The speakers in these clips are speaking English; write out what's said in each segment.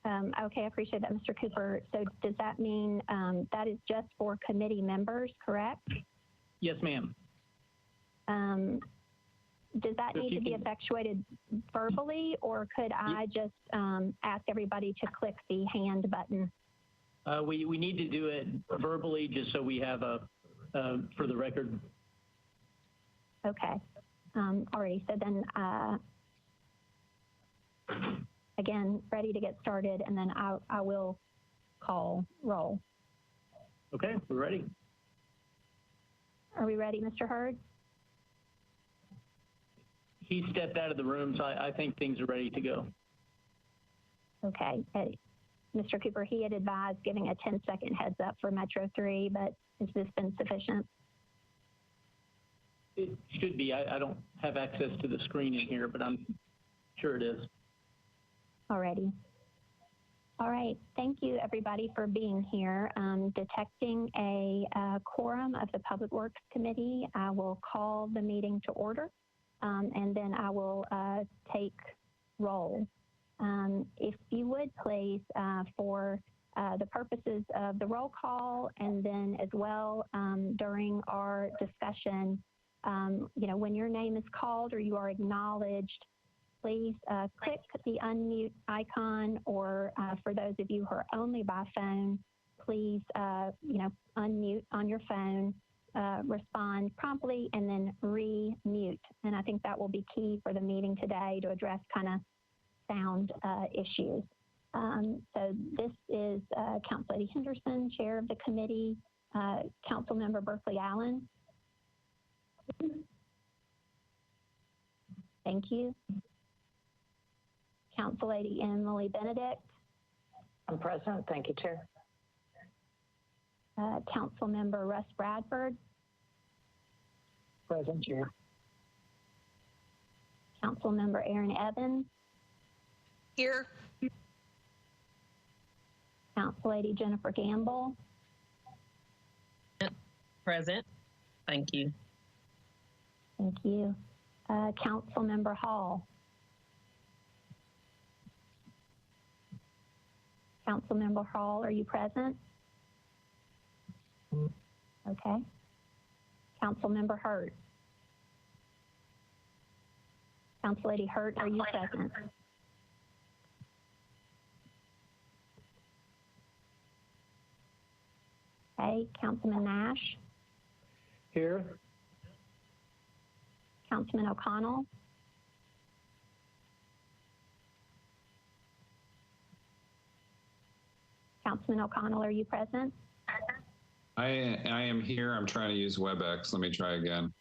Okay, I appreciate that, Mr. Cooper. So does that mean that is just for committee members, correct? Yes, ma'am. Does that need to be effectuated verbally, or could I just ask everybody to click the hand button? We need to do it verbally just so we have a, for the record. Okay. Alrighty, so then again, ready to get started, and then I will call roll. Okay, we're ready. Are we ready, Mr. Hurd? He stepped out of the room, so I think things are ready to go. Okay. Mr. Cooper, he had advised giving a 10-second heads up for Metro 3, but has this been sufficient? It should be. I don't have access to the screen in here, but I'm sure it is. Alrighty. All right. Thank you, everybody, for being here. Detecting a quorum of the Public Works Committee, I will call the meeting to order, and then I will take roll. If you would please, for the purposes of the roll call, and then as well during our discussion, you know, when your name is called or you are acknowledged, please click the unmute icon, or for those of you who are only by phone, please, you know, unmute on your phone, respond promptly, and then re-mute. And I think that will be key for the meeting today to address kind of sound issues. So this is Council Lady Henderson, Chair of the committee, Council Member Berkeley Allen. Thank you. Council Lady Emily Benedict. I'm present. Thank you, Chair. Council Member Russ Bradford. Present, Chair. Council Member Aaron Evans. Here. Council Lady Jennifer Gamble. Present. Thank you. Thank you. Council Member Hall. Council Member Hall, are you present? Okay. Council Member Hurt. Council Lady Hurt, are you present? Okay. Councilman Nash. Here. Councilman O'Connell. Councilman O'Connell, are you present? I am here. I'm trying to use WebEx. Let me try again.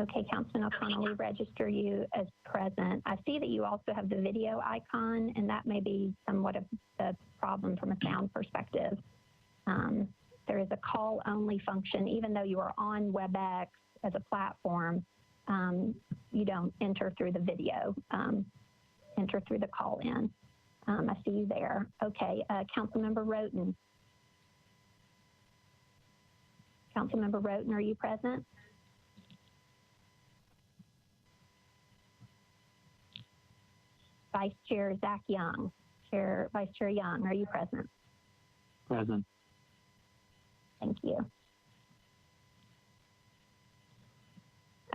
Okay, Councilman O'Connell, we register you as present. I see that you also have the video icon, and that may be somewhat of the problem from a sound perspective. There is a call-only function, even though you are on WebEx as a platform, you don't enter through the video, enter through the call-in. I see you there. Okay, Councilmember Roten. Councilmember Roten, are you present? Vice Chair Zach Young. Vice Chair Young, are you present? Present. Thank you.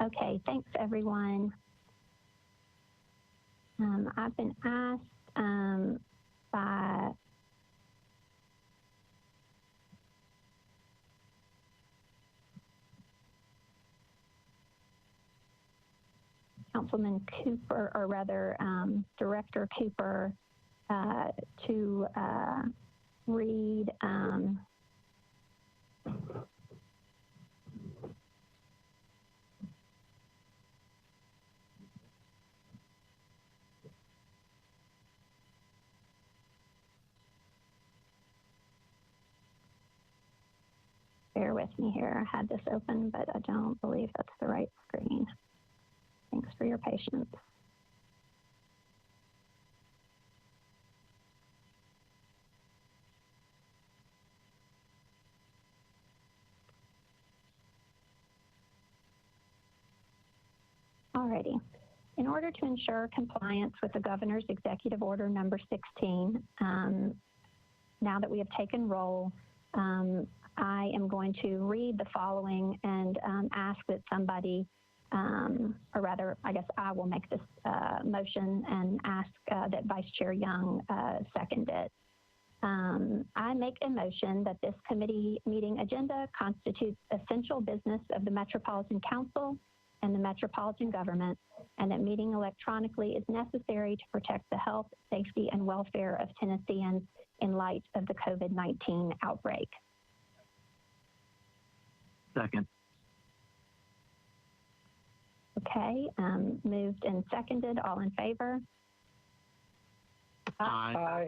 Okay, thanks everyone. I've been asked by Councilman Cooper, or rather Director Cooper, to read bear with me here. I had this open, but I don't believe that's the right screen. Thanks for your patience. Alrighty. In order to ensure compliance with the Governor's Executive Order number 16, now that we have taken roll, I am going to read the following and ask that somebody, or rather, I guess I will make this motion and ask that Vice Chair Young second it. I make a motion that this committee meeting agenda constitutes essential business of the Metropolitan Council and the Metropolitan Government, and that meeting electronically is necessary to protect the health, safety, and welfare of Tennesseans in light of the COVID-19 outbreak. Second. Okay, moved and seconded. All in favor? Aye.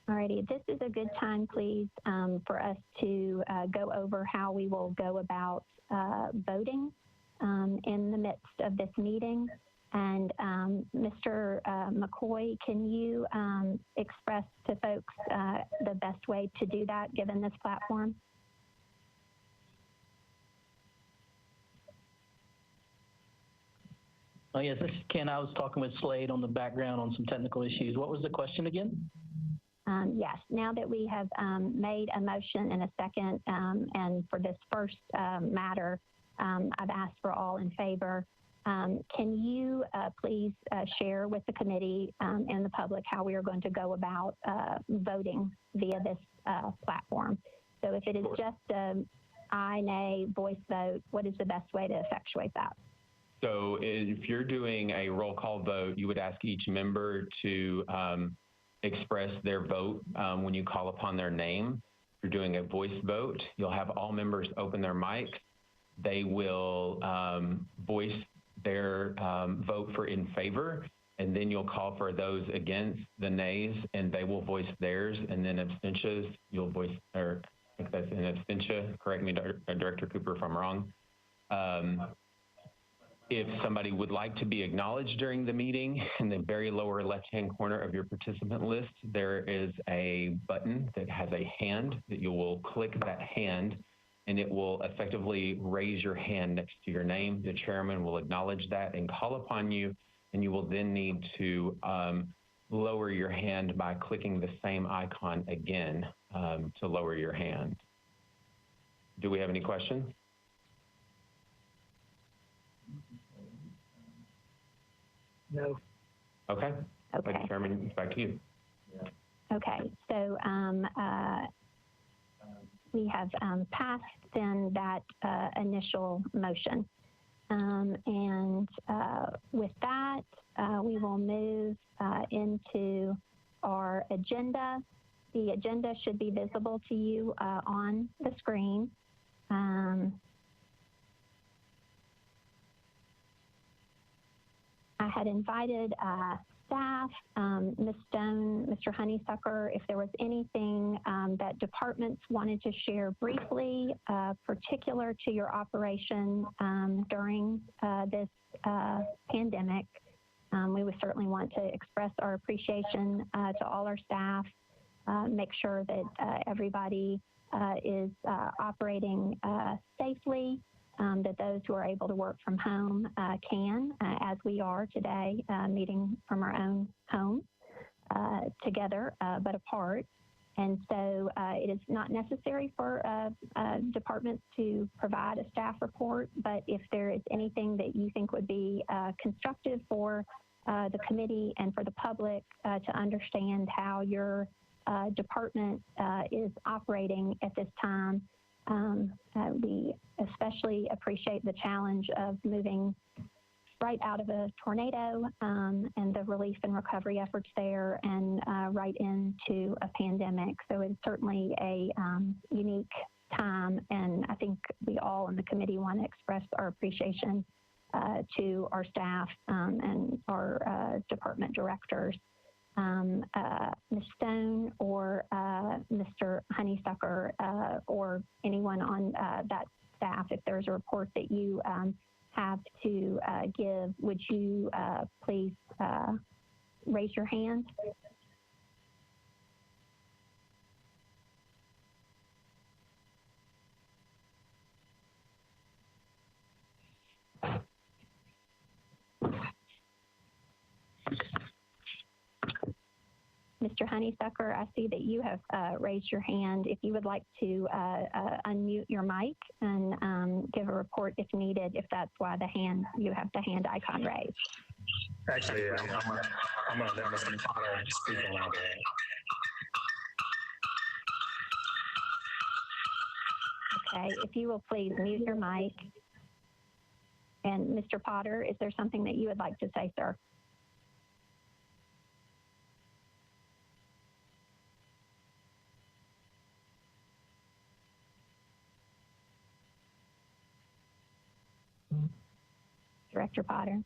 Alrighty, this is a good time, please, for us to go over how we will go about voting in the midst of this meeting. And Mr. McCoy, can you express to folks the best way to do that given this platform? Oh, yes, this is Ken. I was talking with Slade on the background on some technical issues. What was the question again? Yes, now that we have made a motion and a second, and for this first matter, I've asked for all in favor. Can you please share with the committee and the public how we are going to go about voting via this platform? So if it is just aye, nay, voice vote, what is the best way to effectuate that? So if you're doing a roll call vote, you would ask each member to express their vote when you call upon their name. If you're doing a voice vote, you'll have all members open their mic. They will voice their vote for in favor, and then you'll call for those against the nays, and they will voice theirs, and then abstentions, you'll voice, or I think that's an abstention. Correct me, Director Cooper, if I'm wrong. If somebody would like to be acknowledged during the meeting, in the very lower left-hand corner of your participant list, there is a button that has a hand that you will click that hand, and it will effectively raise your hand next to your name. The chairman will acknowledge that and call upon you, and you will then need to lower your hand by clicking the same icon again to lower your hand. Do we have any questions? No. Okay. Okay. Chairman, back to you. Okay, so we have passed then that initial motion. And with that, we will move into our agenda. The agenda should be visible to you on the screen. I had invited staff, Ms. Stone, Mr. Honeysucker, if there was anything that departments wanted to share briefly, particular to your operation during this pandemic. We would certainly want to express our appreciation to all our staff, make sure that everybody is operating safely, that those who are able to work from home can, as we are today, meeting from our own home together, but apart. And so it is not necessary for departments to provide a staff report, but if there is anything that you think would be constructive for the committee and for the public to understand how your department is operating at this time, we especially appreciate the challenge of moving right out of a tornado and the relief and recovery efforts there, and right into a pandemic. So it's certainly a unique time, and I think we all in the committee want to express our appreciation to our staff and our department directors. Ms. Stone or Mr. Honeysucker or anyone on that staff, if there's a report that you have to give, would you please raise your hand? Mr. Honeysucker, I see that you have raised your hand. If you would like to unmute your mic and give a report if needed, if that's why you have the hand icon raised. Actually, I'm gonna let Mr. Potter speak on our behalf. Okay, if you will please mute your mic. And Mr. Potter, is there something that you would like to say, sir? Director Potter.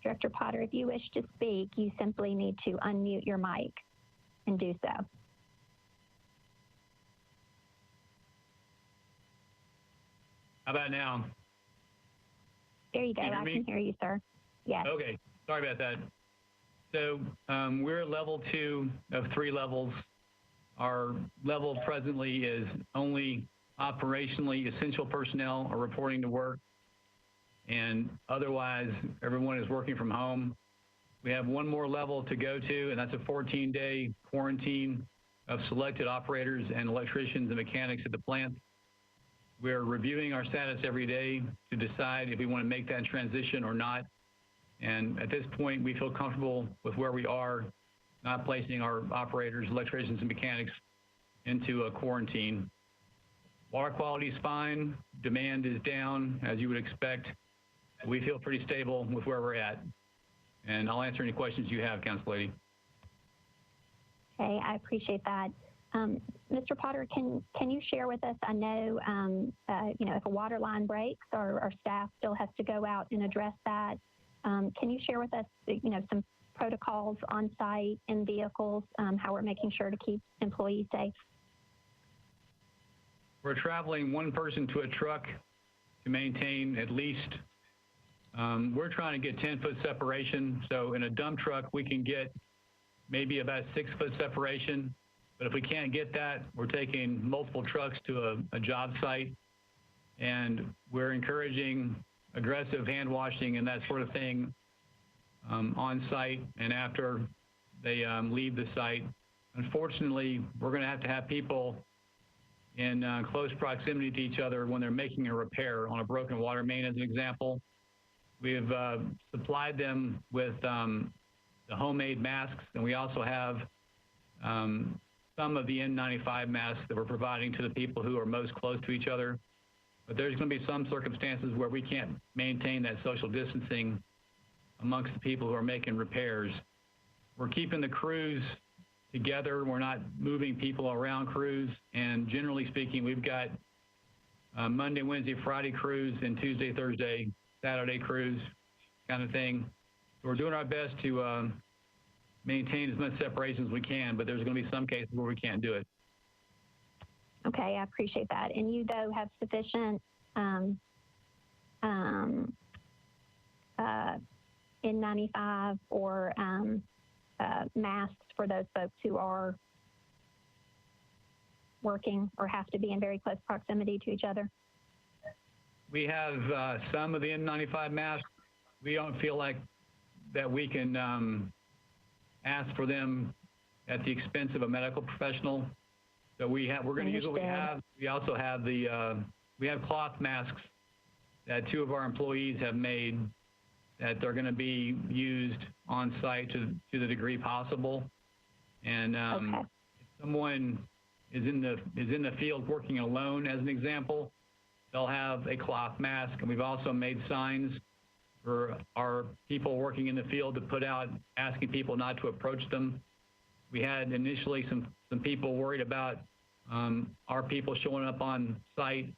Director Potter, if you wish to speak, you simply need to unmute your mic and do so. How about now? There you go. Can you hear I me? can hear you, sir. Yes. Okay, sorry about that. So we're at level 2 of 3 levels. Our level presently is only operationally essential personnel are reporting to work, and otherwise everyone is working from home. We have one more level to go to, and that's a 14-day quarantine of selected operators and electricians and mechanics at the plant. We're reviewing our status every day to decide if we want to make that transition or not. And at this point, we feel comfortable with where we are, not placing our operators, electricians, and mechanics into a quarantine. Water quality is fine. Demand is down, as you would expect. We feel pretty stable with where we're at. And I'll answer any questions you have, Council Lady. Okay, I appreciate that. Mr. Potter, can you share with us? I know, if a water line breaks, our staff still has to go out and address that. Can you share with us, some protocols on site in vehicles, how we're making sure to keep employees safe? We're traveling one person to a truck to maintain at least, we're trying to get 10-foot separation. So in a dump truck, we can get maybe about 6-foot separation. But if we can't get that, we're taking multiple trucks to a job site, and we're encouraging aggressive hand washing and that sort of thing on site and after they leave the site. Unfortunately, we're going to have people in close proximity to each other when they're making a repair on a broken water main, as an example. We have supplied them with the homemade masks, and we also have some of the N95 masks that we're providing to the people who are most close to each other. But there's going to be some circumstances where we can't maintain that social distancing amongst the people who are making repairs. We're keeping the crews together. We're not moving people around crews. And generally speaking, we've got Monday, Wednesday, Friday crews and Tuesday, Thursday, Saturday crews kind of thing. So we're doing our best to maintain as much separation as we can, but there's going to be some cases where we can't do it. Okay, I appreciate that. And you, though, have sufficient N95 or masks for those folks who are working or have to be in very close proximity to each other? We have some of the N95 masks. We don't feel like that we can ask for them at the expense of a medical professional. So we're going to use what we have. We also have we have cloth masks that 2 of our employees have made that they're going to be used on site to the degree possible. And Okay. if someone is in the field working alone, as an example, they'll have a cloth mask. And we've also made signs for our people working in the field to put out, asking people not to approach them. We had initially some people worried about our people showing up on site.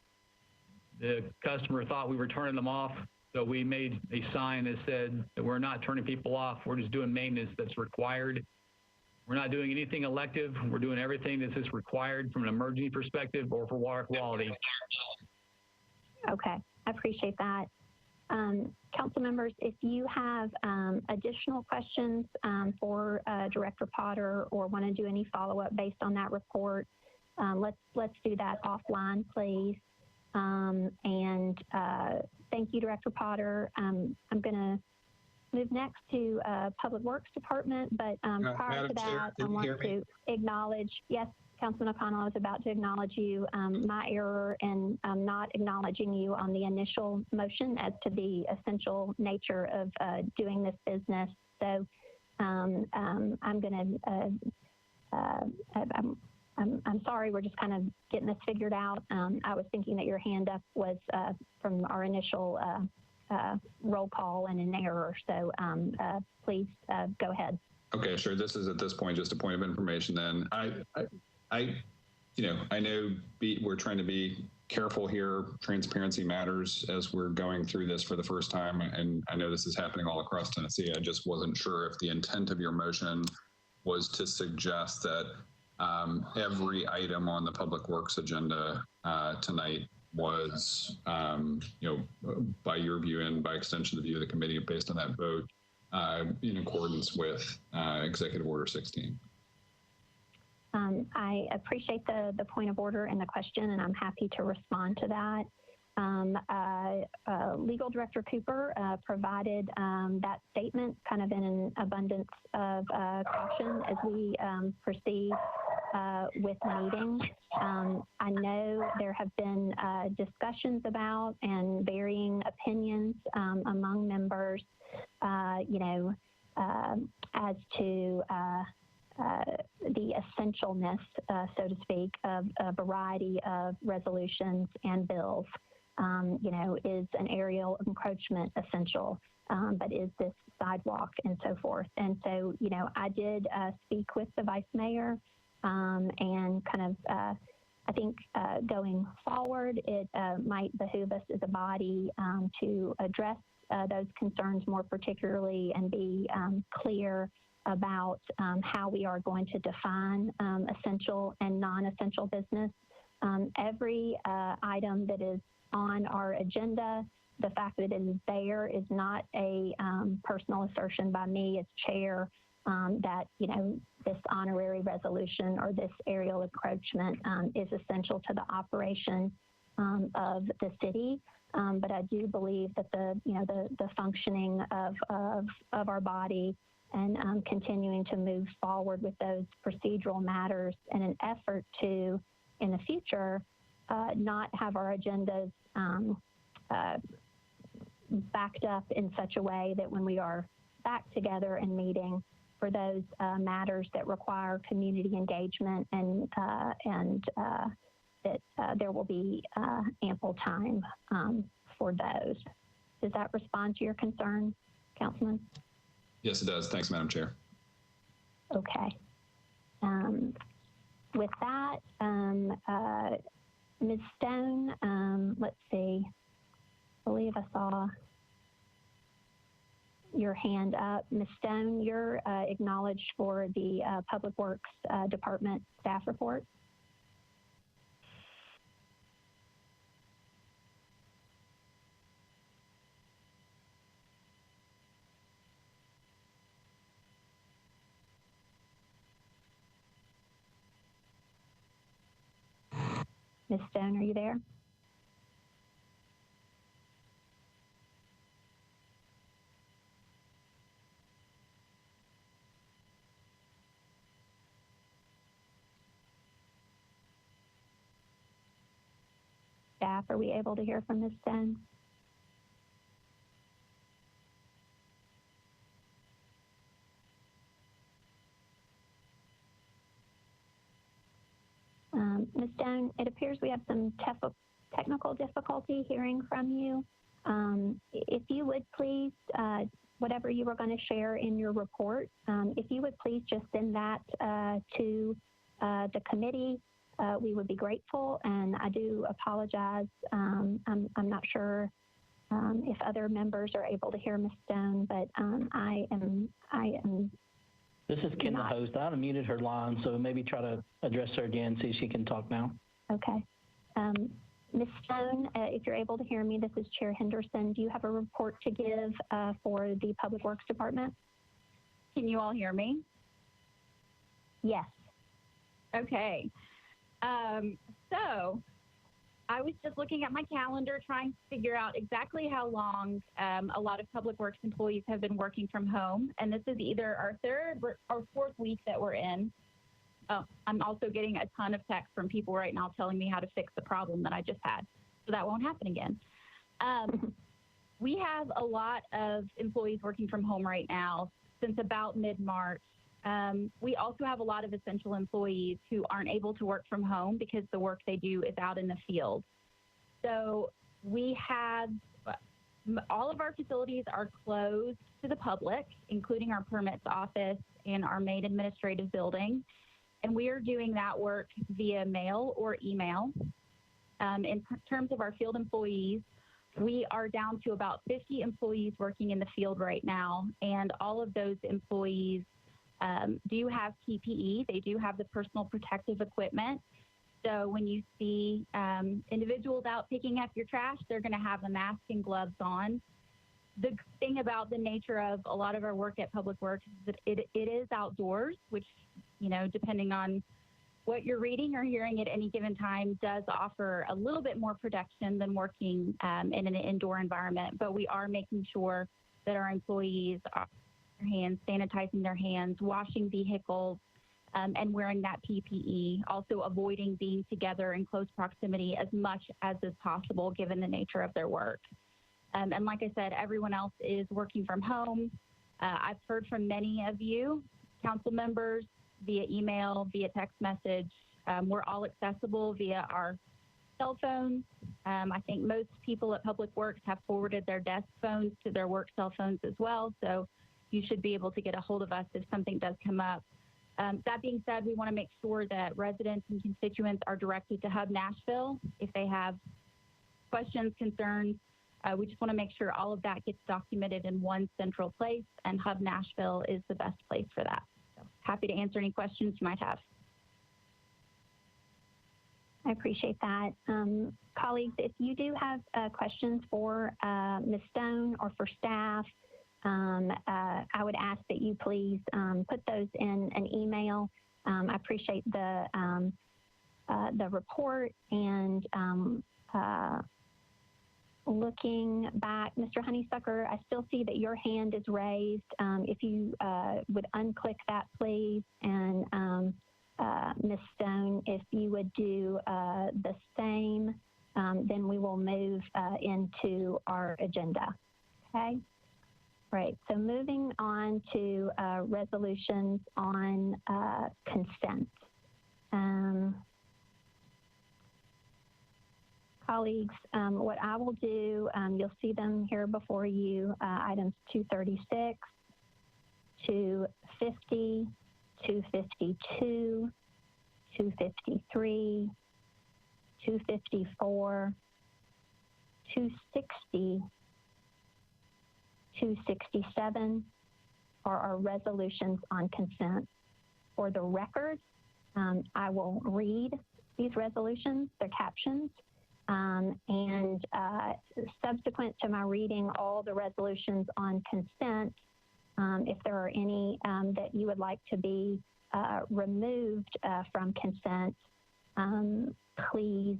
The customer thought we were turning them off, so we made a sign that said that we're not turning people off. We're just doing maintenance that's required. We're not doing anything elective. We're doing everything that's just required from an emergency perspective or for water quality. Okay, I appreciate that. Council members, if you have additional questions for Director Potter or want to do any follow-up based on that report, let's do that offline, please. Thank you, Director Potter. I'm going to move next to Public Works Department, but prior to that, I want to acknowledge, yes, Councilman O'Connell, I was about to acknowledge you, my error in not acknowledging you on the initial motion as to the essential nature of doing this business. So I'm going to, I'm sorry, we're just kind of getting this figured out. I was thinking that your hand up was from our initial roll call and an error. So please go ahead. Okay, sure. This is at this point just a point of information. Then I know we're trying to be careful here. Transparency matters as we're going through this for the first time, and I know this is happening all across Tennessee. I just wasn't sure if the intent of your motion was to suggest that every item on the Public Works agenda tonight was, by your view and by extension the view of the committee based on that vote, in accordance with Executive Order 16. I appreciate the point of order and the question, and I'm happy to respond to that. Legal Director Cooper provided that statement kind of in an abundance of caution as we proceed with meetings. I know there have been discussions about and varying opinions among members, as to the essentialness, so to speak, of a variety of resolutions and bills. Is an aerial encroachment essential? But is this sidewalk and so forth? And so, I did speak with the Vice Mayor and kind of, I think going forward, it might behoove us as a body to address those concerns more particularly and be clear about how we are going to define essential and non-essential business. Every item that is on our agenda, the fact that it is there is not a personal assertion by me as chair that, this honorary resolution or this aerial encroachment is essential to the operation of the city. But I do believe that the functioning of our body and continuing to move forward with those procedural matters in an effort to, in the future, not have our agendas backed up in such a way that when we are back together and meeting for those matters that require community engagement and that there will be ample time for those. Does that respond to your concern, Councilman? Yes, it does. Thanks, Madam Chair. Okay. With that, Ms. Stone, let's see. I believe I saw your hand up. Ms. Stone, you're acknowledged for the Public Works Department staff report. Ms. Stone, are you there? Staff, are we able to hear from Ms. Stone? Ms. Stone, it appears we have some technical difficulty hearing from you. If you would please, whatever you were going to share in your report, if you would please just send that to the committee, we would be grateful. And I do apologize. I'm not sure if other members are able to hear Ms. Stone, but I am. This is Ken, the host. I unmuted her line, so maybe try to address her again, see if she can talk now. Okay. Ms. Stone, if you're able to hear me, this is Chair Henderson. Do you have a report to give for the Public Works Department? Can you all hear me? Yes. Okay. So I was just looking at my calendar trying to figure out exactly how long a lot of Public Works employees have been working from home. And this is either our third or fourth week that we're in. I'm also getting a ton of texts from people right now telling me how to fix the problem that I just had. So that won't happen again. We have a lot of employees working from home right now since about mid-March. We also have a lot of essential employees who aren't able to work from home because the work they do is out in the field. So we have, all of our facilities are closed to the public, including our permits office and our main administrative building. And we are doing that work via mail or email. In terms of our field employees, we are down to about 50 employees working in the field right now, and all of those employees do have PPE. They do have the personal protective equipment. So when you see individuals out picking up your trash, they're going to have a mask and gloves on. The thing about the nature of a lot of our work at Public Works is that it is outdoors, which, you know, depending on what you're reading or hearing at any given time, does offer a little bit more protection than working in an indoor environment. But we are making sure that our employees are their hands, sanitizing their hands, washing vehicles, and wearing that PPE, also avoiding being together in close proximity as much as is possible given the nature of their work. And like I said, everyone else is working from home. I've heard from many of you, council members, via email, via text message. We're all accessible via our cell phones. I think most people at Public Works have forwarded their desk phones to their work cell phones as well. So you should be able to get a hold of us if something does come up. That being said, we want to make sure that residents and constituents are directed to Hub Nashville if they have questions, concerns. We just want to make sure all of that gets documented in one central place, and Hub Nashville is the best place for that. So happy to answer any questions you might have. I appreciate that. Colleagues, if you do have questions for Ms. Stone or for staff, I would ask that you please put those in an email. I appreciate the report, and looking back, Mr. Honeysucker, I still see that your hand is raised. If you would unclick that, please, and Ms. Stone, if you would do the same, then we will move into our agenda. Okay. Right, so moving on to resolutions on consent. Colleagues, what I will do, you'll see them here before you, items 236, 250, 252, 253, 254, 260, 267 are our resolutions on consent. For the record, I will read these resolutions, their captions, and subsequent to my reading all the resolutions on consent, if there are any that you would like to be removed from consent, please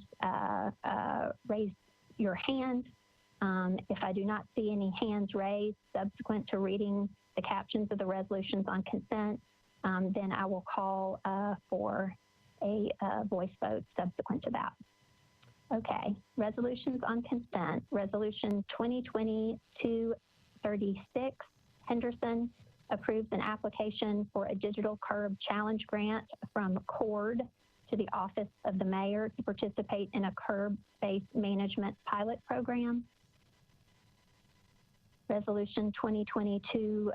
raise your hand. If I do not see any hands raised subsequent to reading the captions of the resolutions on consent, then I will call for a voice vote subsequent to that. Okay, resolutions on consent. Resolution 2020-236, Henderson approves an application for a digital curb challenge grant from CORD to the Office of the Mayor to participate in a curb space management pilot program. Resolution 2020-250,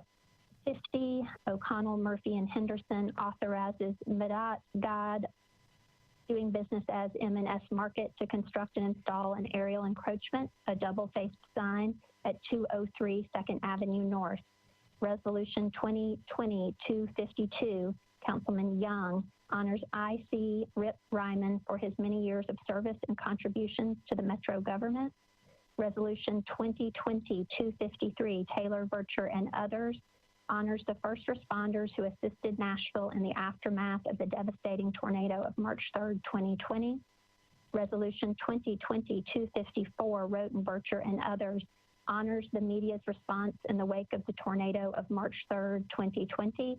O'Connell, Murphy, and Henderson authorizes Medat God doing business as M&S Market to construct and install an aerial encroachment, a double-faced sign at 203 2nd Avenue North. Resolution 2020-252, Councilman Young honors I.C. Rip Ryman for his many years of service and contributions to the Metro government. Resolution 2020-253, Taylor, Bircher, and others honors the first responders who assisted Nashville in the aftermath of the devastating tornado of March 3rd, 2020. Resolution 2020-254, Rotenbercher and others, honors the media's response in the wake of the tornado of March 3rd, 2020.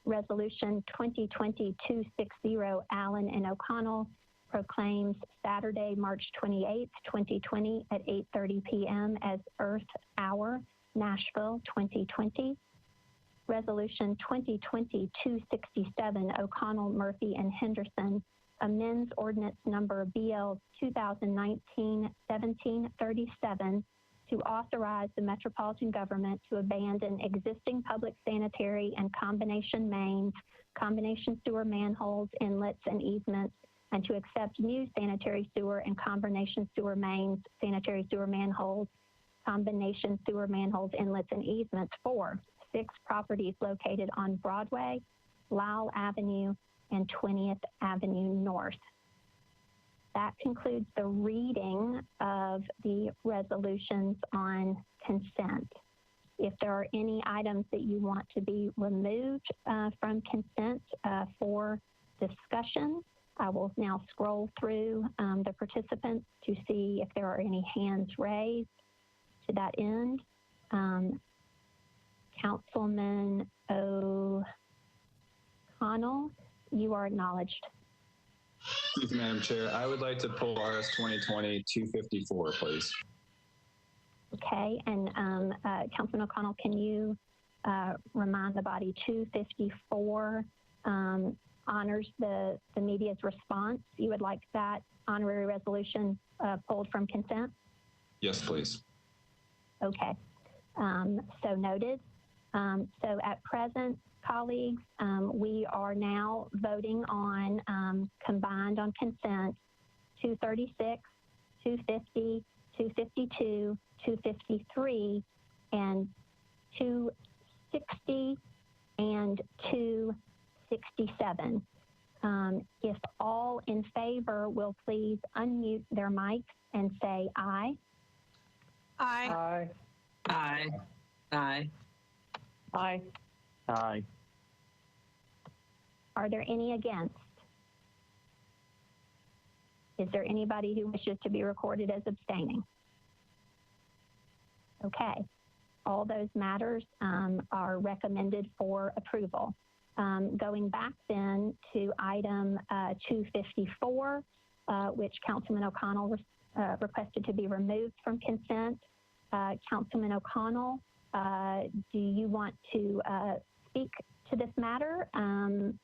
Resolution 2020-260, Allen and O'Connell, proclaims Saturday, March 28th, 2020 at 8:30 p.m. as Earth Hour, Nashville 2020. Resolution 2020-267, O'Connell, Murphy, and Henderson, amends ordinance number BL 2019-1737 to authorize the Metropolitan Government to abandon existing public sanitary and combination mains, combination sewer manholes, inlets, and easements, and to accept new sanitary sewer and combination sewer mains, sanitary sewer manholes, combination sewer manholes, inlets, and easements for 6 properties located on Broadway, Lowell Avenue, and 20th Avenue North. That concludes the reading of the resolutions on consent. If there are any items that you want to be removed from consent for discussion, I will now scroll through the participants to see if there are any hands raised. To that end, Councilman O'Connell, you are acknowledged. Thank you, Madam Chair. I would like to pull RS 2020-254, please. Okay, and Councilman O'Connell, can you remind the body 254 honors the media's response? You would like that honorary resolution pulled from consent? Yes, please. Okay, so noted. So at present, colleagues, we are now voting on combined on consent 236, 250, 252, 253, and 260 and 267. If all in favor will please unmute their mics and say aye. Aye. Aye. Aye. Aye. Aye. Are there any against? Is there anybody who wishes to be recorded as abstaining? Okay, all those matters are recommended for approval. Going back then to item 254, which Councilman O'Connell requested to be removed from consent. Councilman O'Connell, do you want to speak to this matter? And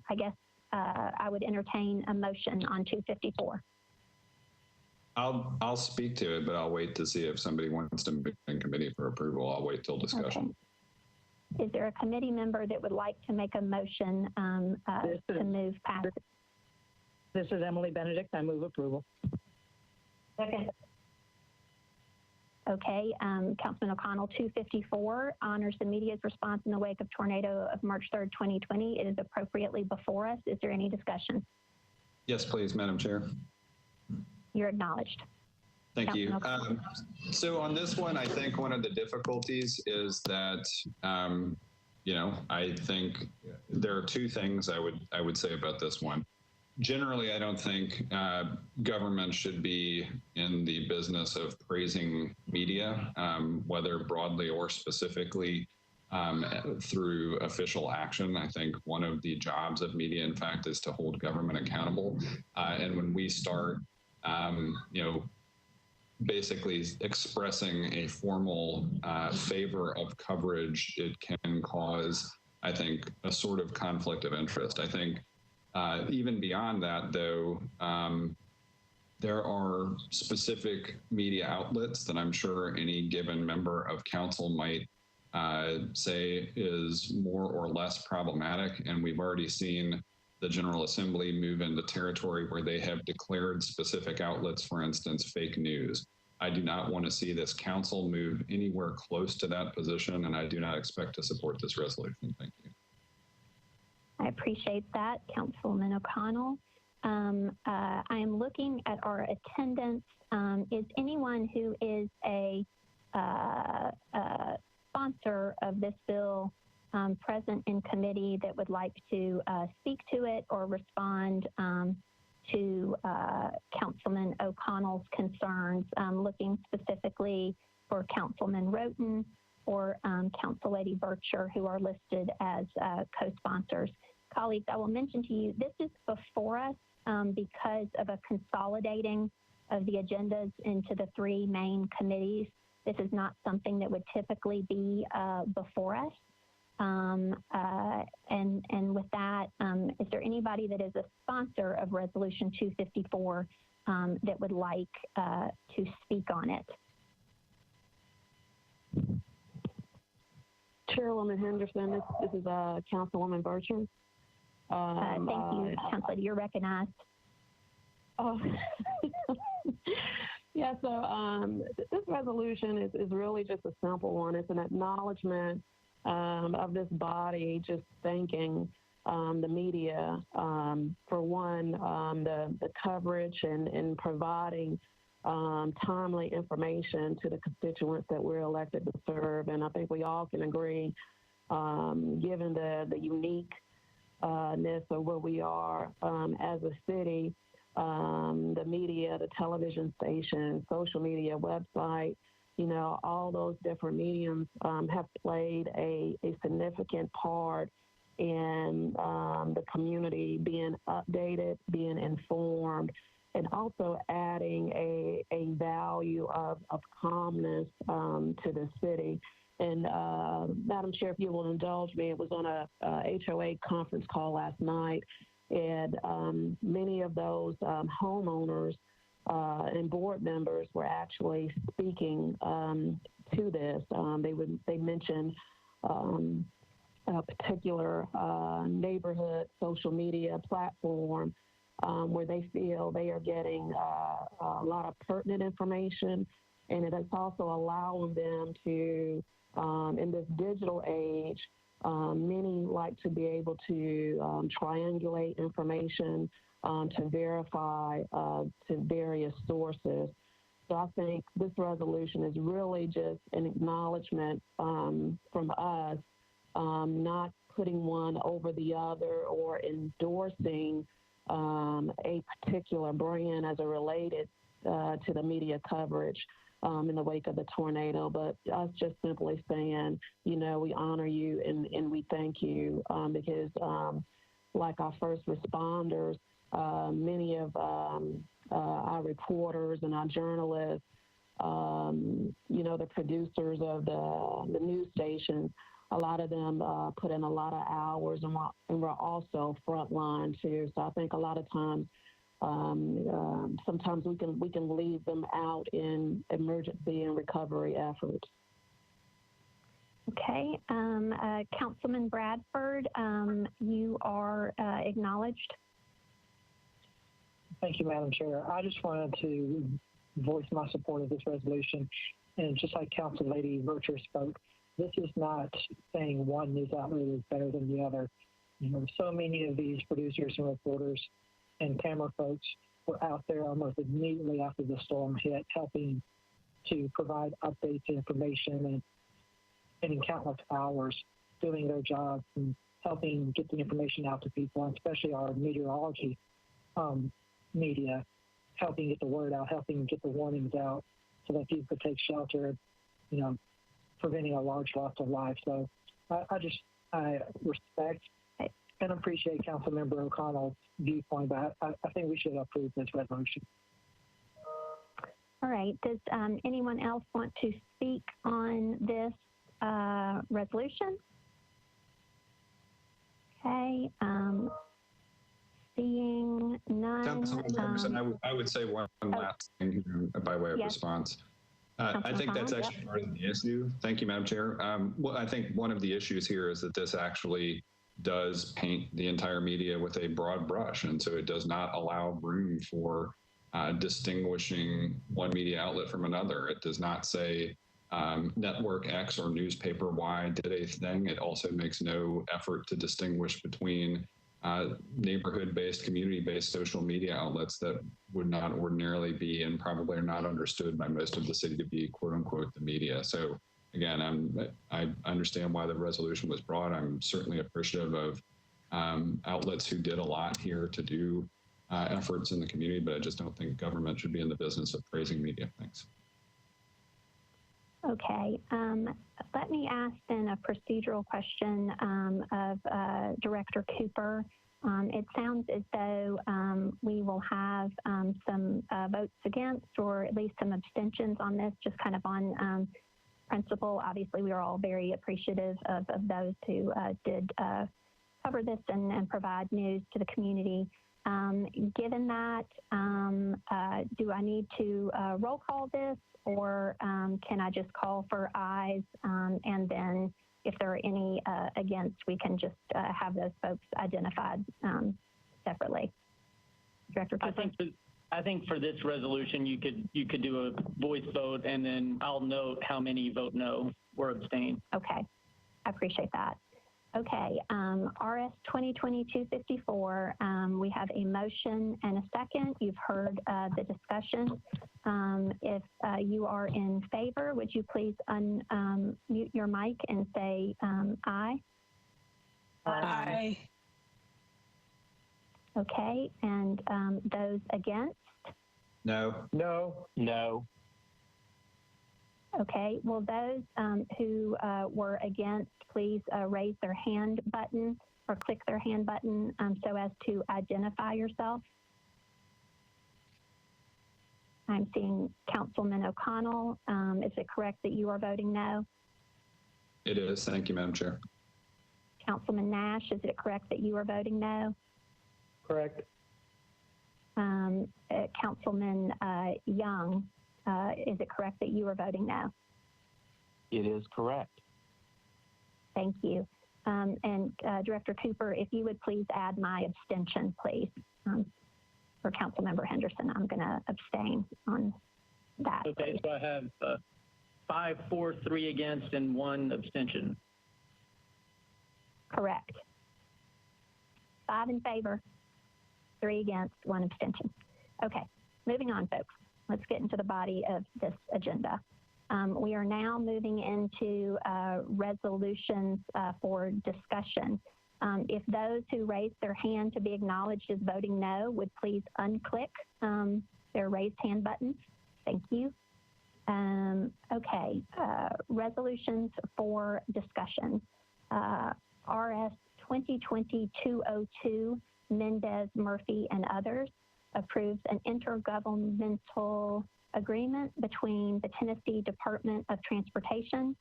I guess I would entertain a motion on 254. I'll speak to it, but I'll wait to see if somebody wants to move in committee for approval. I'll wait till discussion. Okay. Is there a committee member that would like to make a motion to move past? This is Emily Benedict. I move approval. Second. Okay, Councilman O'Connell, 254 honors the media's response in the wake of tornado of March 3rd, 2020. It is appropriately before us. Is there any discussion? Yes, please, Madam Chair. You're acknowledged. Thank you. So on this one, I think one of the difficulties is that, you know, I think there are 2 things I would say about this one. Generally, I don't think government should be in the business of praising media, whether broadly or specifically through official action. I think one of the jobs of media, in fact, is to hold government accountable. And when we start, you know, basically expressing a formal favor of coverage, it can cause, I think, a sort of conflict of interest. I think even beyond that, though, there are specific media outlets that I'm sure any given member of council might say is more or less problematic. And we've already seen the General Assembly move into territory where they have declared specific outlets, for instance, fake news. I do not want to see this council move anywhere close to that position, and I do not expect to support this resolution. Thank you. I appreciate that, Councilman O'Connell. I am looking at our attendance. Is anyone who is a sponsor of this bill present in committee that would like to speak to it or respond to Councilman O'Connell's concerns, looking specifically for Councilman Roten or Council Lady Bircher, who are listed as co-sponsors. Colleagues, I will mention to you, this is before us because of a consolidating of the agendas into the three main committees. This is not something that would typically be before us. And with that, is there anybody that is a sponsor of Resolution 254 that would like to speak on it? Chairwoman Henderson, this is Councilwoman Bircher. Thank you, Councilor. You're recognized. Oh, yeah. So this resolution is really just a simple one. It's an acknowledgement of this body just thanking the media for one, the coverage and providing timely information to the constituents that we're elected to serve. And I think we all can agree, given the uniqueness of where we are as a city, the media, the television station, social media, website, you know, all those different mediums have played a significant part in the community being updated, being informed, and also adding a value of calmness to the city. And Madam Chair, if you will indulge me, it was on a HOA conference call last night, and many of those homeowners and board members were actually speaking to this. They mentioned a particular neighborhood social media platform where they feel they are getting a lot of pertinent information, and it is also allowing them to, in this digital age, many like to be able to triangulate information to verify to various sources. So I think this resolution is really just an acknowledgement from us, not putting one over the other or endorsing a particular brand as it related to the media coverage in the wake of the tornado, but us just simply saying, you know, we honor you and we thank you because like our first responders, many of our reporters and our journalists, you know, the producers of the news stations, a lot of them put in a lot of hours and we're also frontline too. So I think a lot of times, sometimes we can leave them out in emergency and recovery efforts. Okay, Councilman Bradford, you are acknowledged. Thank you, Madam Chair. I just wanted to voice my support of this resolution. And just like Council Lady Bircher spoke, this is not saying one news outlet is better than the other. You know, so many of these producers and reporters and camera folks were out there almost immediately after the storm hit, helping to provide updates and information and spending countless hours doing their jobs and helping get the information out to people, and especially our meteorology media, helping get the word out, helping get the warnings out so that people could take shelter, you know, preventing a large loss of life. So I respect and appreciate Councilmember O'Connell's viewpoint, but I think we should approve this resolution. All right. Does anyone else want to speak on this resolution? Okay. Seeing none. Councilman Anderson, I would say one last thing by way of response. I think that's actually part of the issue. Thank you, Madam Chair. Well, I think one of the issues here is that this actually does paint the entire media with a broad brush, and so it does not allow room for distinguishing one media outlet from another. It does not say network X or newspaper Y did a thing. It also makes no effort to distinguish between neighborhood-based, community-based social media outlets that would not ordinarily be and probably are not understood by most of the city to be quote-unquote the media. So again, I understand why the resolution was brought. I'm certainly appreciative of outlets who did a lot here to do efforts in the community, but I just don't think government should be in the business of praising media. Thanks. Okay, let me ask then a procedural question of Director Cooper. It sounds as though we will have some votes against, or at least some abstentions on this, just kind of on principle. Obviously, we are all very appreciative of those who did cover this and provide news to the community. Given that, do I need to roll call this, or can I just call for ayes, and then if there are any against, we can just have those folks identified separately? Director Cooper? I think for this resolution, you could do a voice vote, and then I'll note how many vote no or abstain. Okay, I appreciate that. Okay, RS 2020-254, we have a motion and a second. You've heard the discussion. If you are in favor, would you please unmute your mic and say aye? Aye. Okay, and those against? No. No. No. Okay, will those who were against please raise their hand button or click their hand button so as to identify yourself? I'm seeing Councilman O'Connell. Is it correct that you are voting no? It is. Thank you, Madam Chair. Councilman Nash, is it correct that you are voting no? Correct. Councilman Young, is it correct that you are voting no? It is correct. Thank you. And Director Cooper, if you would please add my abstention, please. For Councilmember Henderson, I'm going to abstain on that. Okay, please. so I have 5 for, 3 against, and 1 abstention. Correct. 5 in favor, 3 against, 1 abstention. Okay, moving on, folks. Let's get into the body of this agenda. We are now moving into resolutions for discussion. If those who raised their hand to be acknowledged as voting no would please unclick their raised hand buttons. Thank you. Okay, resolutions for discussion. RS 2020-202, Mendez, Murphy, and others approves an intergovernmental agreement between the Tennessee Department of Transportation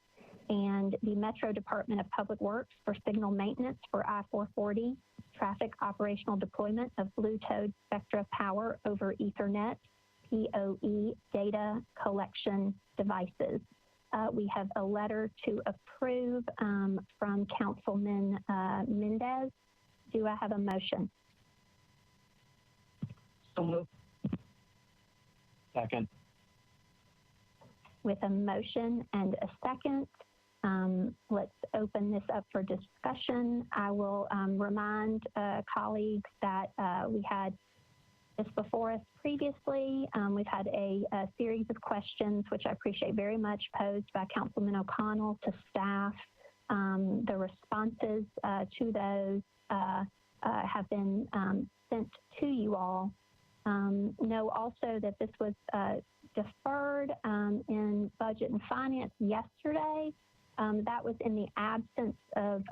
and the Metro Department of Public Works for signal maintenance for I-440 traffic operational deployment of Bluetooth Spectra power over Ethernet PoE data collection devices. We have a letter to approve from Councilman Mendez. Do I have a motion? So moved. Second. With a motion and a second, let's open this up for discussion. I will remind colleagues that we had this before us previously. We've had a series of questions, which I appreciate very much, posed by Councilman O'Connell to staff. The responses to those have been sent to you all. Know also that this was deferred in Budget and Finance yesterday. That was in the absence of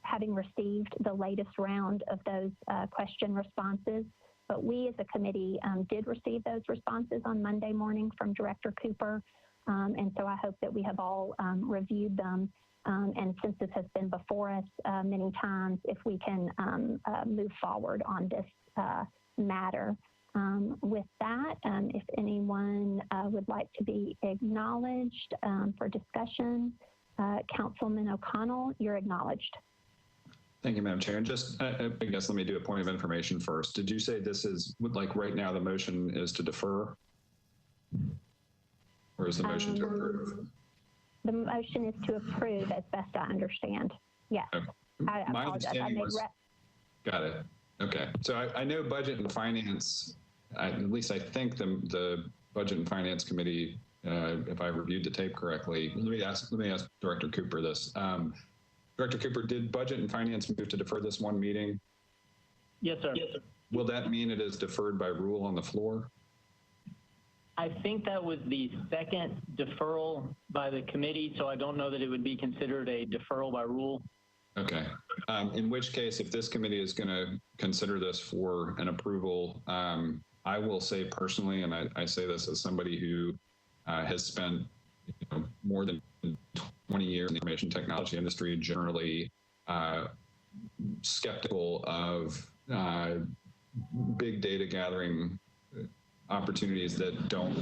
having received the latest round of those question responses. But we as a committee did receive those responses on Monday morning from Director Cooper. And so I hope that we have all reviewed them. And since this has been before us many times, if we can move forward on this matter. With that, if anyone would like to be acknowledged for discussion, Councilman O'Connell, you're acknowledged. Thank you, Madam Chair. And just, I guess, let me do a point of information first. Did you say this is, like right now, the motion is to defer? Or is the motion to approve? The motion is to approve, as best I understand. Yes. Okay. I apologize. I made got it. Okay. So I know Budget and Finance, at least I think the Budget and Finance Committee, if I reviewed the tape correctly, let me ask Director Cooper this. Director Cooper, did Budget and Finance move to defer this one meeting? Yes, sir. will that mean it is deferred by rule on the floor? I think that was the second deferral by the committee, so I don't know that it would be considered a deferral by rule. Okay. In which case, if this committee is going to consider this for an approval, I will say personally, and I say this as somebody who has spent more than 20 years in the information technology industry, generally skeptical of big data gathering opportunities that don't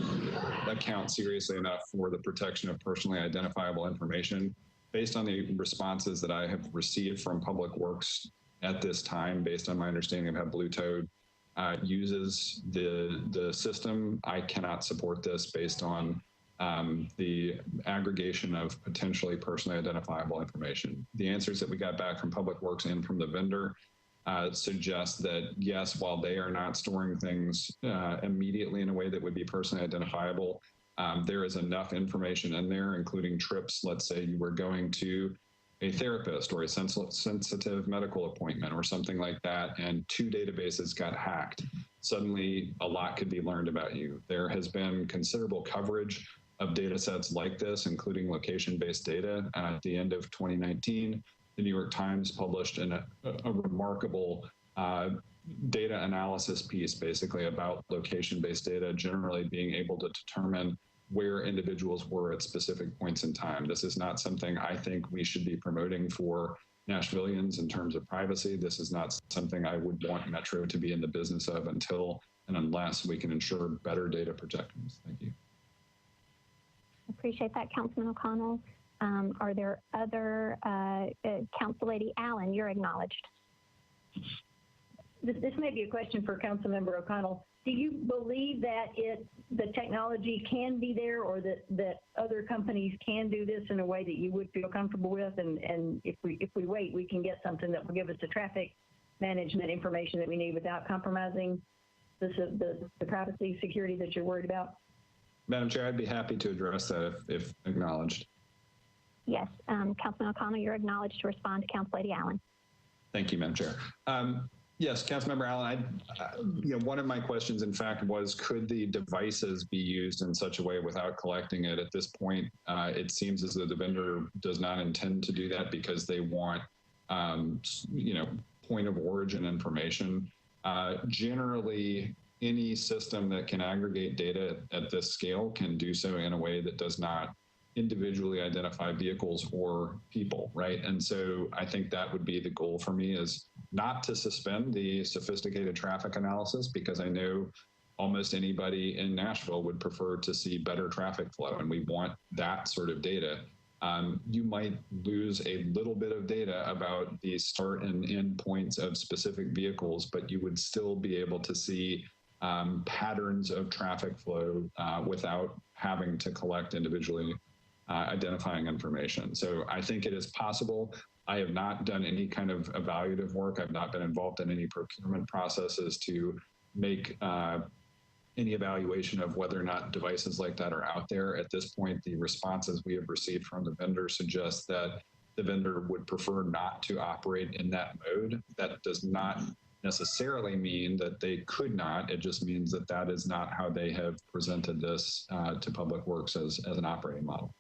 account seriously enough for the protection of personally identifiable information. Based on the responses that I have received from Public Works at this time, based on my understanding of how Blue Toad uses the system, I cannot support this based on the aggregation of potentially personally identifiable information. The answers that we got back from Public Works and from the vendor suggest that, yes, while they are not storing things immediately in a way that would be personally identifiable, there is enough information in there, including trips. Let's say you were going to a therapist or a sensitive medical appointment or something like that, and 2 databases got hacked. Suddenly, a lot could be learned about you. There has been considerable coverage of data sets like this, including location-based data. At the end of 2019, the New York Times published a remarkable data analysis piece, basically about location-based data, generally being able to determine where individuals were at specific points in time. This is not something I think we should be promoting for Nashvillians in terms of privacy. This is not something I would want Metro to be in the business of until and unless we can ensure better data protections. Thank you. Appreciate that, Councilman O'Connell. Are there other, Council Lady Allen, you're acknowledged. This may be a question for Councilmember O'Connell. Do you believe that the technology can be there, or that other companies can do this in a way that you would feel comfortable with? And if we wait, we can get something that will give us the traffic management information that we need without compromising the privacy security that you're worried about? Madam Chair, I'd be happy to address that if acknowledged. Yes, Councilman O'Connell, you're acknowledged to respond to Council Lady Allen. Thank you, Madam Chair. Yes, Councilmember Allen, one of my questions, in fact, was could the devices be used in such a way without collecting it? At this point, it seems as though the vendor does not intend to do that because they want, point of origin information. Generally, any system that can aggregate data at this scale can do so in a way that does not individually identify vehicles or people, right? And so I think that would be the goal for me, is not to suspend the sophisticated traffic analysis, because I know almost anybody in Nashville would prefer to see better traffic flow, and we want that sort of data. You might lose a little bit of data about the start and end points of specific vehicles, but you would still be able to see patterns of traffic flow without having to collect individually identifying information. So I think it is possible. I have not done any kind of evaluative work. I've not been involved in any procurement processes to make any evaluation of whether or not devices like that are out there. At this point, the responses we have received from the vendor suggest that the vendor would prefer not to operate in that mode. That does not necessarily mean that they could not. It just means that that is not how they have presented this to Public Works as an operating model.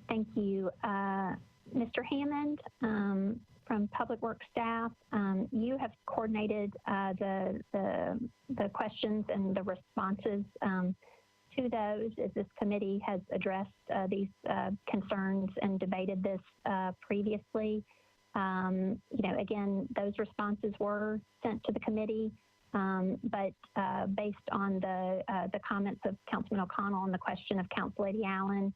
Thank you. Mr. Hammond, from Public Works staff, you have coordinated the questions and the responses to those, as this committee has addressed these concerns and debated this previously. Again, those responses were sent to the committee, but based on the comments of Councilman O'Connell and the question of Council Lady Allen,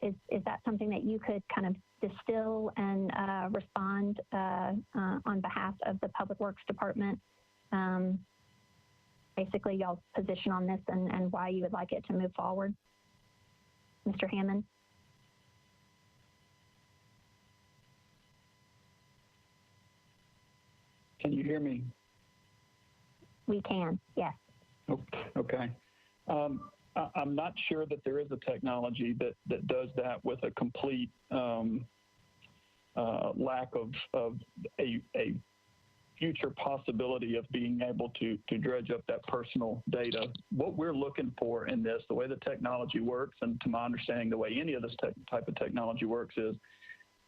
is that something that you could kind of distill and respond on behalf of the Public Works Department? Basically, y'all's position on this and why you would like it to move forward. Mr. Hammond? Can you hear me? We can, yes. Okay. I'm not sure that there is a technology that does that with a complete lack of a future possibility of being able to dredge up that personal data. What we're looking for in this, the way the technology works, and to my understanding, the way any of this type of technology works, is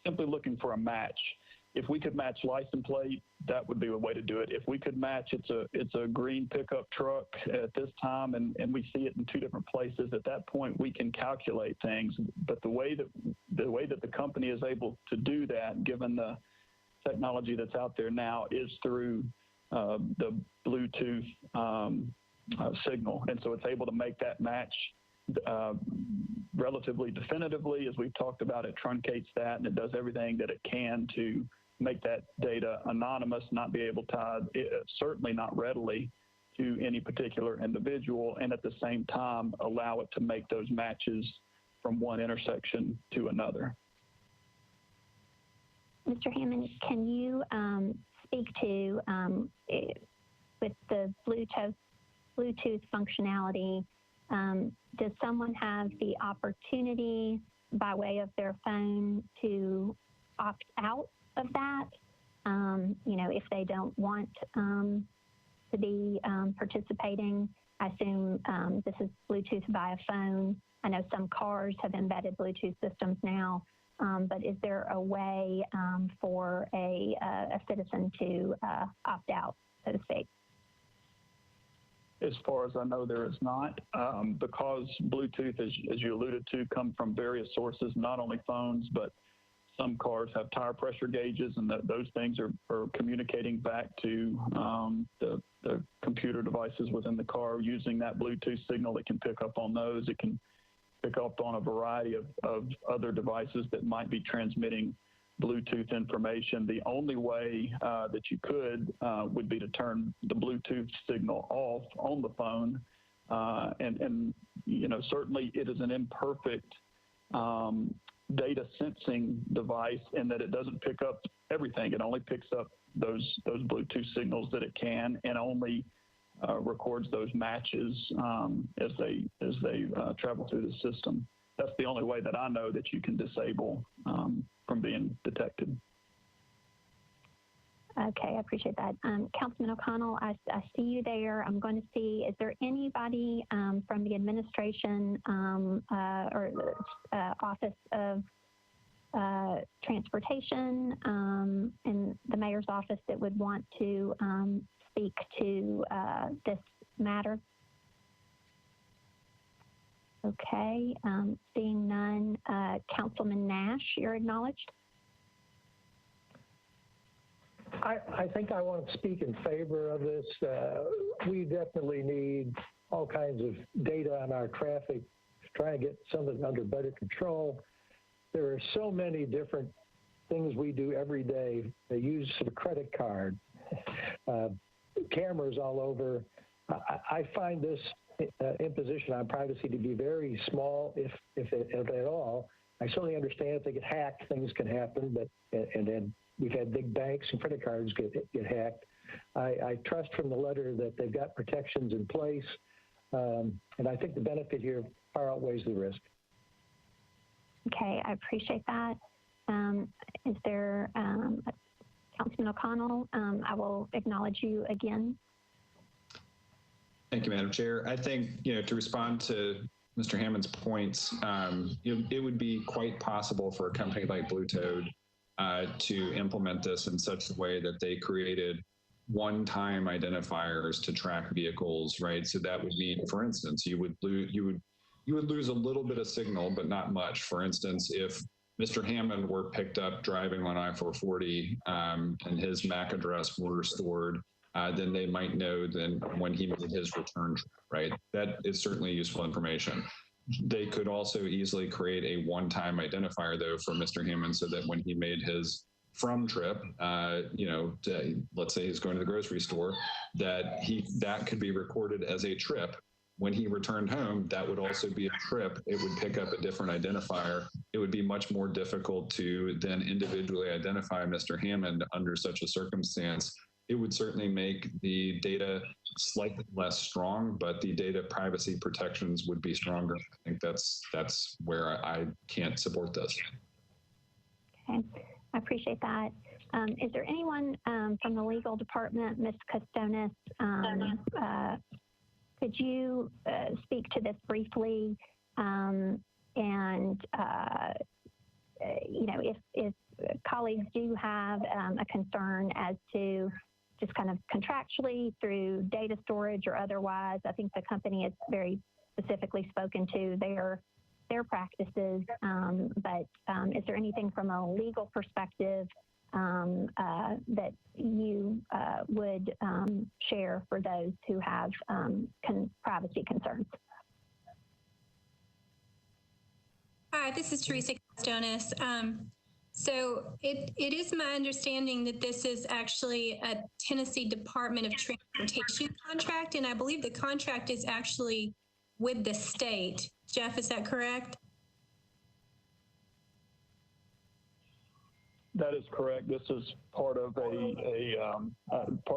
simply looking for a match. If we could match license plate, that would be a way to do it. If we could match it's a green pickup truck at this time and we see it in two different places, at that point we can calculate things. But the way that the company is able to do that, given the technology that's out there now, is through the Bluetooth signal. And so it's able to make that match relatively definitively. As we've talked about, it truncates that, and it does everything that it can to make that data anonymous, not be able to, certainly not readily, to any particular individual, and at the same time allow it to make those matches from one intersection to another. Mr. Hammond, can you speak to, with the Bluetooth functionality, does someone have the opportunity by way of their phone to opt out of that? If they don't want to be participating, I assume this is Bluetooth via phone. I know some cars have embedded Bluetooth systems now, but is there a way for a citizen to opt out, so to speak? As far as I know, there is not, because Bluetooth, as you alluded to, come from various sources, not only phones, but some cars have tire pressure gauges, and those things are communicating back to the computer devices within the car using that Bluetooth signal. It can pick up on those. It can pick up on a variety of other devices that might be transmitting Bluetooth information. The only way that you could would be to turn the Bluetooth signal off on the phone, and certainly it is an imperfect data sensing device in that it doesn't pick up everything. It only picks up those Bluetooth signals that it can, and only records those matches as they travel through the system. That's the only way that I know that you can disable from being detected. Okay, I appreciate that. Councilman O'Connell, I see you there. I'm going to see, is there anybody from the administration or Office of Transportation and the mayor's office that would want to speak to this matter? Okay, seeing none. Councilman Nash, you're acknowledged. I think I want to speak in favor of this. We definitely need all kinds of data on our traffic to try and get some of it under better control. There are so many different things we do every day. They use a credit card, cameras all over. I find this imposition on privacy to be very small, if at all. I certainly understand if they get hacked, things can happen, but and then we've had big banks and credit cards get hacked. I trust from the letter that they've got protections in place, and I think the benefit here far outweighs the risk. Okay, I appreciate that. Is there, Councilman O'Connell, I will acknowledge you again. Thank you, Madam Chair. I think, to respond to Mr. Hammond's points, it would be quite possible for a company like Blue Toad to implement this in such a way that they created one-time identifiers to track vehicles, right? So that would mean, for instance, you would lose a little bit of signal, but not much. For instance, if Mr. Hammond were picked up driving on I-440 and his MAC address were stored, then they might know then when he made his return trip, right? That is certainly useful information. They could also easily create a one-time identifier, though, for Mr. Hammond, so that when he made his from trip, let's say he's going to the grocery store, that could be recorded as a trip. When he returned home, that would also be a trip. It would pick up a different identifier. It would be much more difficult to then individually identify Mr. Hammond under such a circumstance. It would certainly make the data slightly less strong, but the data privacy protections would be stronger. I think that's where I can't support this. Okay. I appreciate that. Is there anyone from the legal department, Ms. Costonis? Could you speak to this briefly? If colleagues do have a concern as to just kind of contractually through data storage or otherwise, I think the company has very specifically spoken to their practices. But is there anything from a legal perspective that you would share for those who have privacy concerns? Hi, this is Teresa Costonis. So it is my understanding that this is actually a Tennessee Department of Transportation contract, and I believe the contract is actually with the state. Jeff, is that correct? That is correct. This is part of part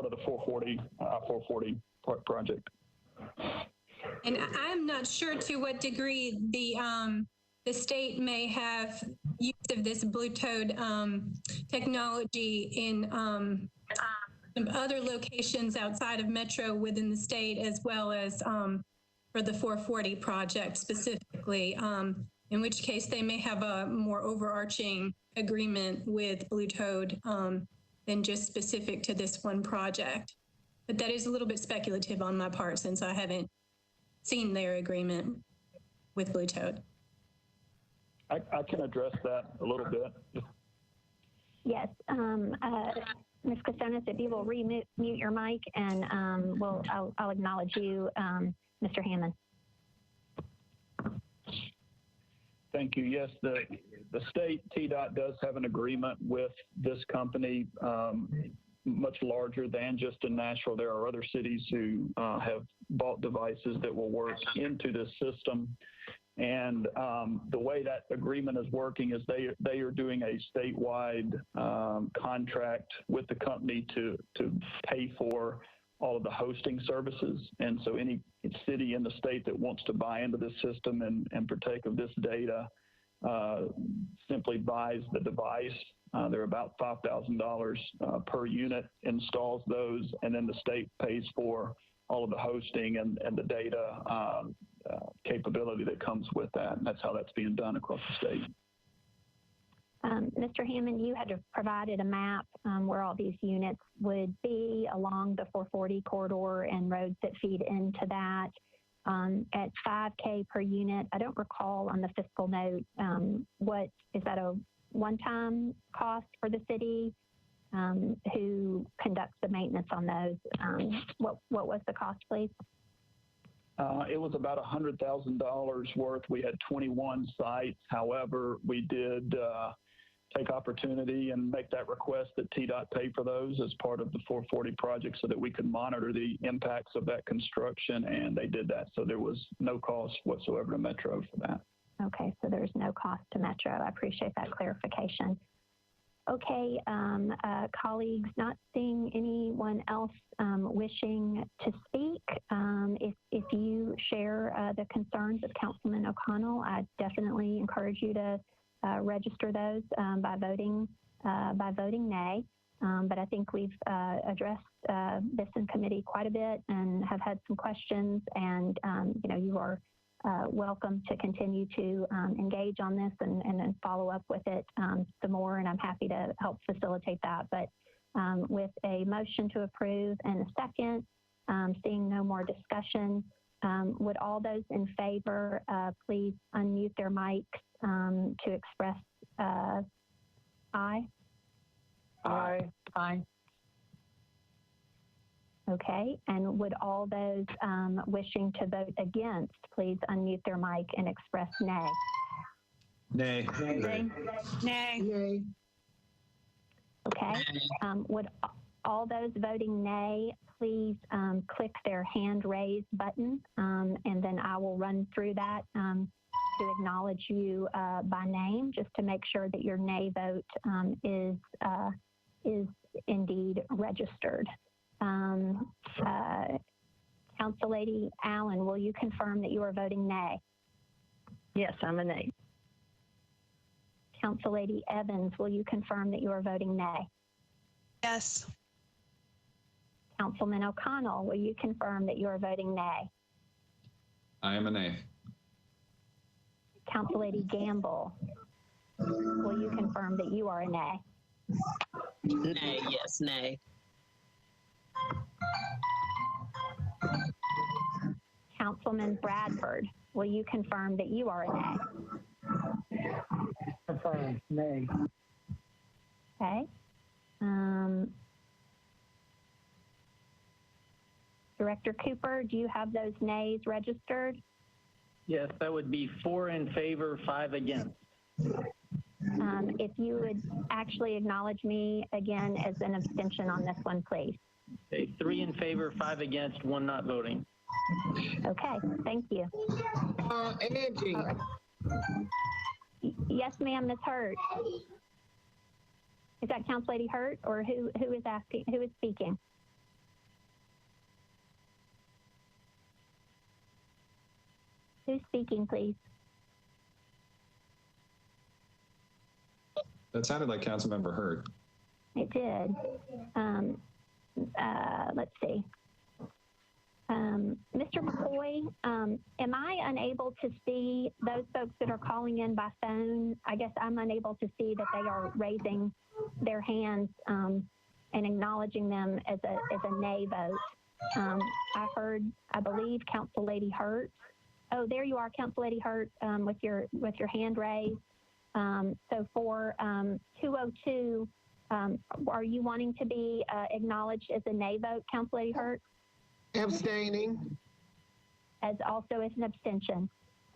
of the 440 project. And I'm not sure to what degree the state may have use of this Bluetooth technology in some other locations outside of Metro within the state, as well as for the 440 project specifically, in which case they may have a more overarching agreement with Bluetooth than just specific to this one project. But that is a little bit speculative on my part since I haven't seen their agreement with Bluetooth. I can address that a little bit. Yes. Ms. Costonis, if you will mute your mic, and I'll acknowledge you, Mr. Hammond. Thank you. Yes, the state TDOT does have an agreement with this company, much larger than just in Nashville. There are other cities who have bought devices that will work into this system. And the way that agreement is working is they are doing a statewide contract with the company to pay for all of the hosting services. And so any city in the state that wants to buy into this system and partake of this data simply buys the device. They're about $5,000 per unit, installs those, and then the state pays for all of the hosting and the data capability that comes with that. And that's how that's being done across the state. Mr. Hammond, you had provided a map where all these units would be along the 440 corridor and roads that feed into that. At $5K per unit, I don't recall on the fiscal note, what is that a one-time cost for the city? Who conducts the maintenance on those? What was the cost, please? It was about $100,000 worth. We had 21 sites. However, we did take opportunity and make that request that TDOT pay for those as part of the 440 project so that we could monitor the impacts of that construction, and they did that. So there was no cost whatsoever to Metro for that. Okay, so there's no cost to Metro. I appreciate that clarification. Okay, colleagues, not seeing anyone else wishing to speak. If you share the concerns of Councilman O'Connell, I definitely encourage you to register those by voting nay. But I think we've addressed this in committee quite a bit and have had some questions, and you are welcome to continue to engage on this and follow up with it some more, and I'm happy to help facilitate that. But with a motion to approve and a second, seeing no more discussion, would all those in favor please unmute their mics to express aye? Aye. Aye. Okay, and would all those wishing to vote against please unmute their mic and express nay? Nay. Nay. Nay. Okay, would all those voting nay please click their hand raise button, and then I will run through that to acknowledge you by name, just to make sure that your nay vote is indeed registered. Council Lady Allen, will you confirm that you are voting nay? Yes, I'm a nay. Council Lady Evans, will you confirm that you are voting nay? Yes. Councilman O'Connell, will you confirm that you are voting nay? I am a nay. Council Lady Gamble, will you confirm that you are a nay? Nay, yes, nay. Councilman Bradford, will you confirm that you are a nay? Confirmed, nay. Okay. Director Cooper, do you have those nays registered? Yes, that would be 4 in favor, 5 against. If you would actually acknowledge me again as an abstention on this one, please. Okay, 3 in favor, 5 against, 1 not voting. Okay, thank you. Angie. Right. Yes, ma'am, Ms. Hurt. Is that Council Lady Hurt, or who is asking? Who is speaking? Who's speaking, please? That sounded like Councilmember Hurt. It did. Let's see. Mr. McCoy, am I unable to see those folks that are calling in by phone? I guess I'm unable to see that they are raising their hands and acknowledging them as a nay vote. I heard, I believe, Council Lady Hurt. Oh, there you are, Council Lady Hurt, with your hand raised. So for 202, are you wanting to be acknowledged as a nay vote, Council Lady Hurt? Abstaining. As also as an abstention.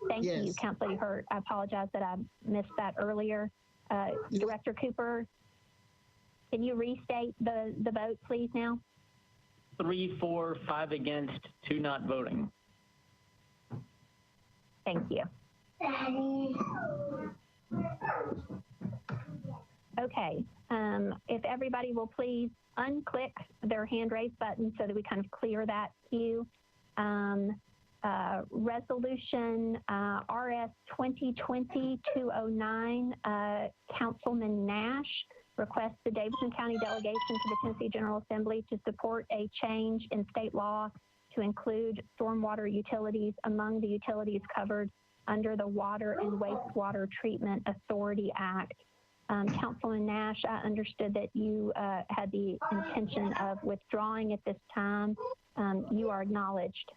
Thank you, Council Lady Hurt. I apologize that I missed that earlier. Director Cooper, can you restate the vote, please, now? 3, 4, 5 against, 2 not voting. Thank you. Okay, if everybody will please unclick their hand raise button so that we kind of clear that queue. Resolution RS 2020-209, Councilman Nash requests the Davidson County delegation to the Tennessee General Assembly to support a change in state law to include stormwater utilities among the utilities covered under the Water and Wastewater Treatment Authority Act. Councilman Nash, I understood that you had the intention of withdrawing at this time. You are acknowledged.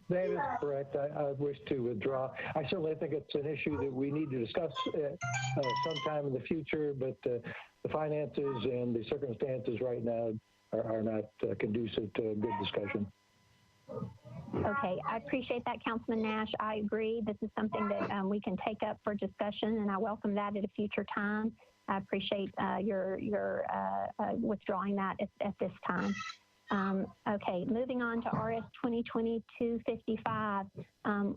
That is correct. I wish to withdraw. I certainly think it's an issue that we need to discuss sometime in the future, but the finances and the circumstances right now are not conducive to a good discussion. Okay, I appreciate that, Councilman Nash. I agree. This is something that we can take up for discussion, and I welcome that at a future time. I appreciate your withdrawing that at this time. Okay, moving on to RS 2020-255.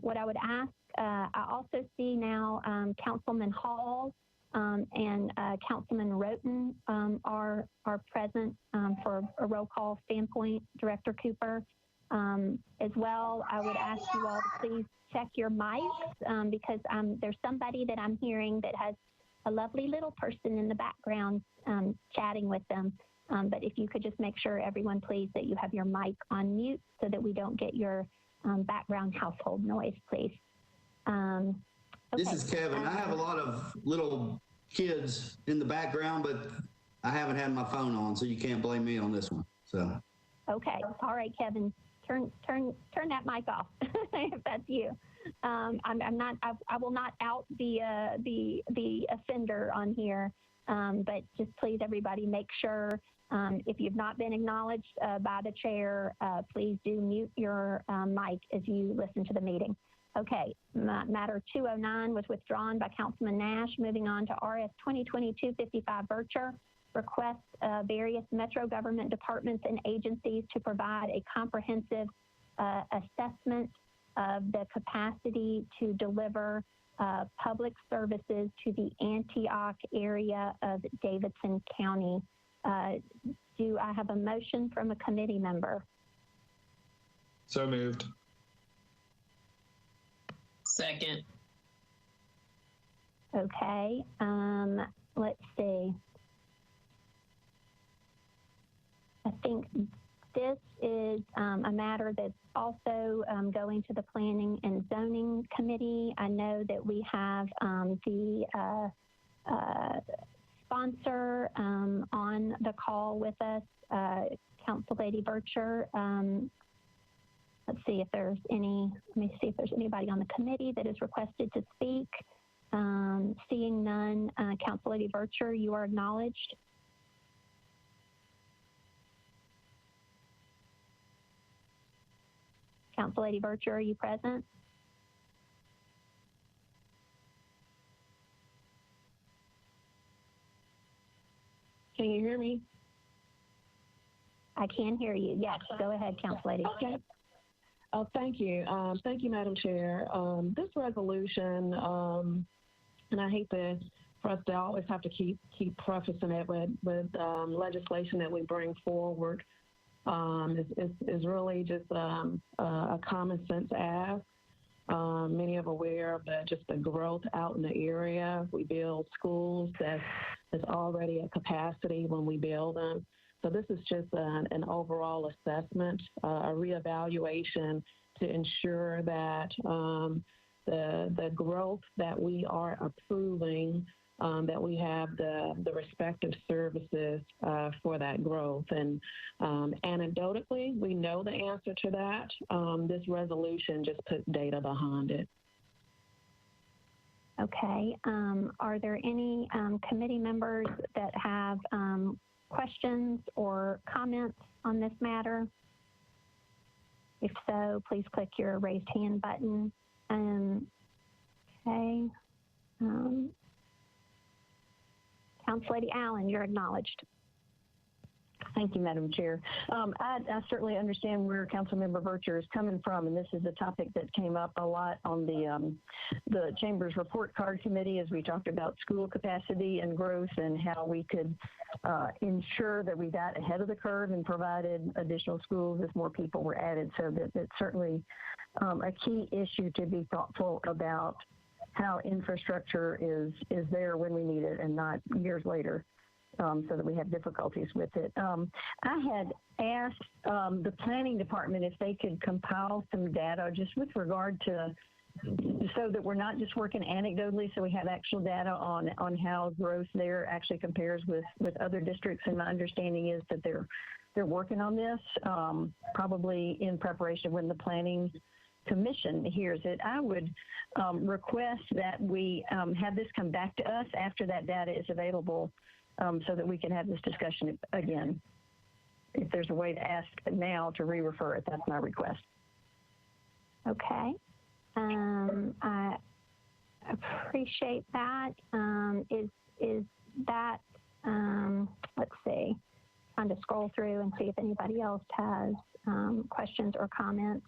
What I would ask, I also see now Councilman Hall and Councilman Roten are present for a roll call standpoint. Director Cooper. As well, I would ask you all to please check your mics because there's somebody that I'm hearing that has a lovely little person in the background chatting with them. But if you could just make sure, everyone, please, that you have your mic on mute so that we don't get your background household noise, please. Okay. This is Kevin. I have a lot of little kids in the background, but I haven't had my phone on, so you can't blame me on this one. So. Okay. All right, Kevin. Turn that mic off if that's you. I will not out the offender on here, but just please, everybody, make sure if you've not been acknowledged by the chair, please do mute your mic as you listen to the meeting. Okay, matter 209 was withdrawn by Councilman Nash. Moving on to RS 2020-255 Bircher. Requests various metro government departments and agencies to provide a comprehensive assessment of the capacity to deliver public services to the Antioch area of Davidson County. Do I have a motion from a committee member? So moved. Second. Okay, let's see. I think this is a matter that's also going to the Planning and Zoning Committee. I know that we have the sponsor on the call with us, Council Lady Bircher. Let's see if there's any, let me see if there's anybody on the committee that is requested to speak. Seeing none, Council Lady Bircher, you are acknowledged. Council Lady Bircher, are you present? Can you hear me? I can hear you. Yes, go ahead, Council Lady. Okay. Oh, thank you. Thank you, Madam Chair. This resolution, and I hate for us to always have to keep prefacing it with legislation that we bring forward, is really just a common sense ask. Many are aware of just the growth out in the area. We build schools that's already at capacity when we build them. So this is just an overall assessment, a reevaluation to ensure that the growth that we are approving, that we have the respective services for that growth. And anecdotally, we know the answer to that. This resolution just puts data behind it. Okay. Are there any committee members that have questions or comments on this matter? If so, please click your raised hand button. Okay. Council Lady Allen, you're acknowledged. Thank you, Madam Chair. I certainly understand where Councilmember Bircher is coming from, and this is a topic that came up a lot on the Chamber's Report Card Committee as we talked about school capacity and growth and how we could ensure that we got ahead of the curve and provided additional schools as more people were added. So that's certainly a key issue to be thoughtful about how infrastructure is there when we need it and not years later. So that we have difficulties with it. I had asked the planning department if they could compile some data just with regard to, so that we're not just working anecdotally, so we have actual data on how growth there actually compares with other districts. And my understanding is that they're working on this, probably in preparation when the planning commission hears it. I would request that we have this come back to us after that data is available, so that we can have this discussion again. If there's a way to ask now to re-refer it, that's my request. Okay. I appreciate that. Is that, let's see, trying to scroll through and see if anybody else has questions or comments.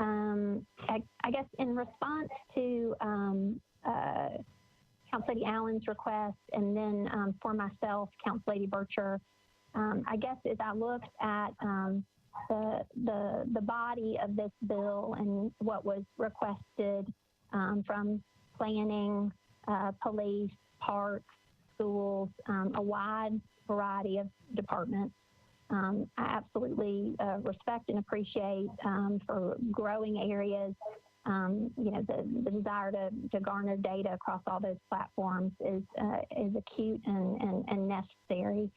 I guess in response to Council Lady Allen's request, and then for myself, Council Lady Bircher, I guess as I looked at the body of this bill and what was requested from planning, police, parks, schools, a wide variety of departments, I absolutely respect and appreciate for growing areas. The desire to garner data across all those platforms is acute and necessary.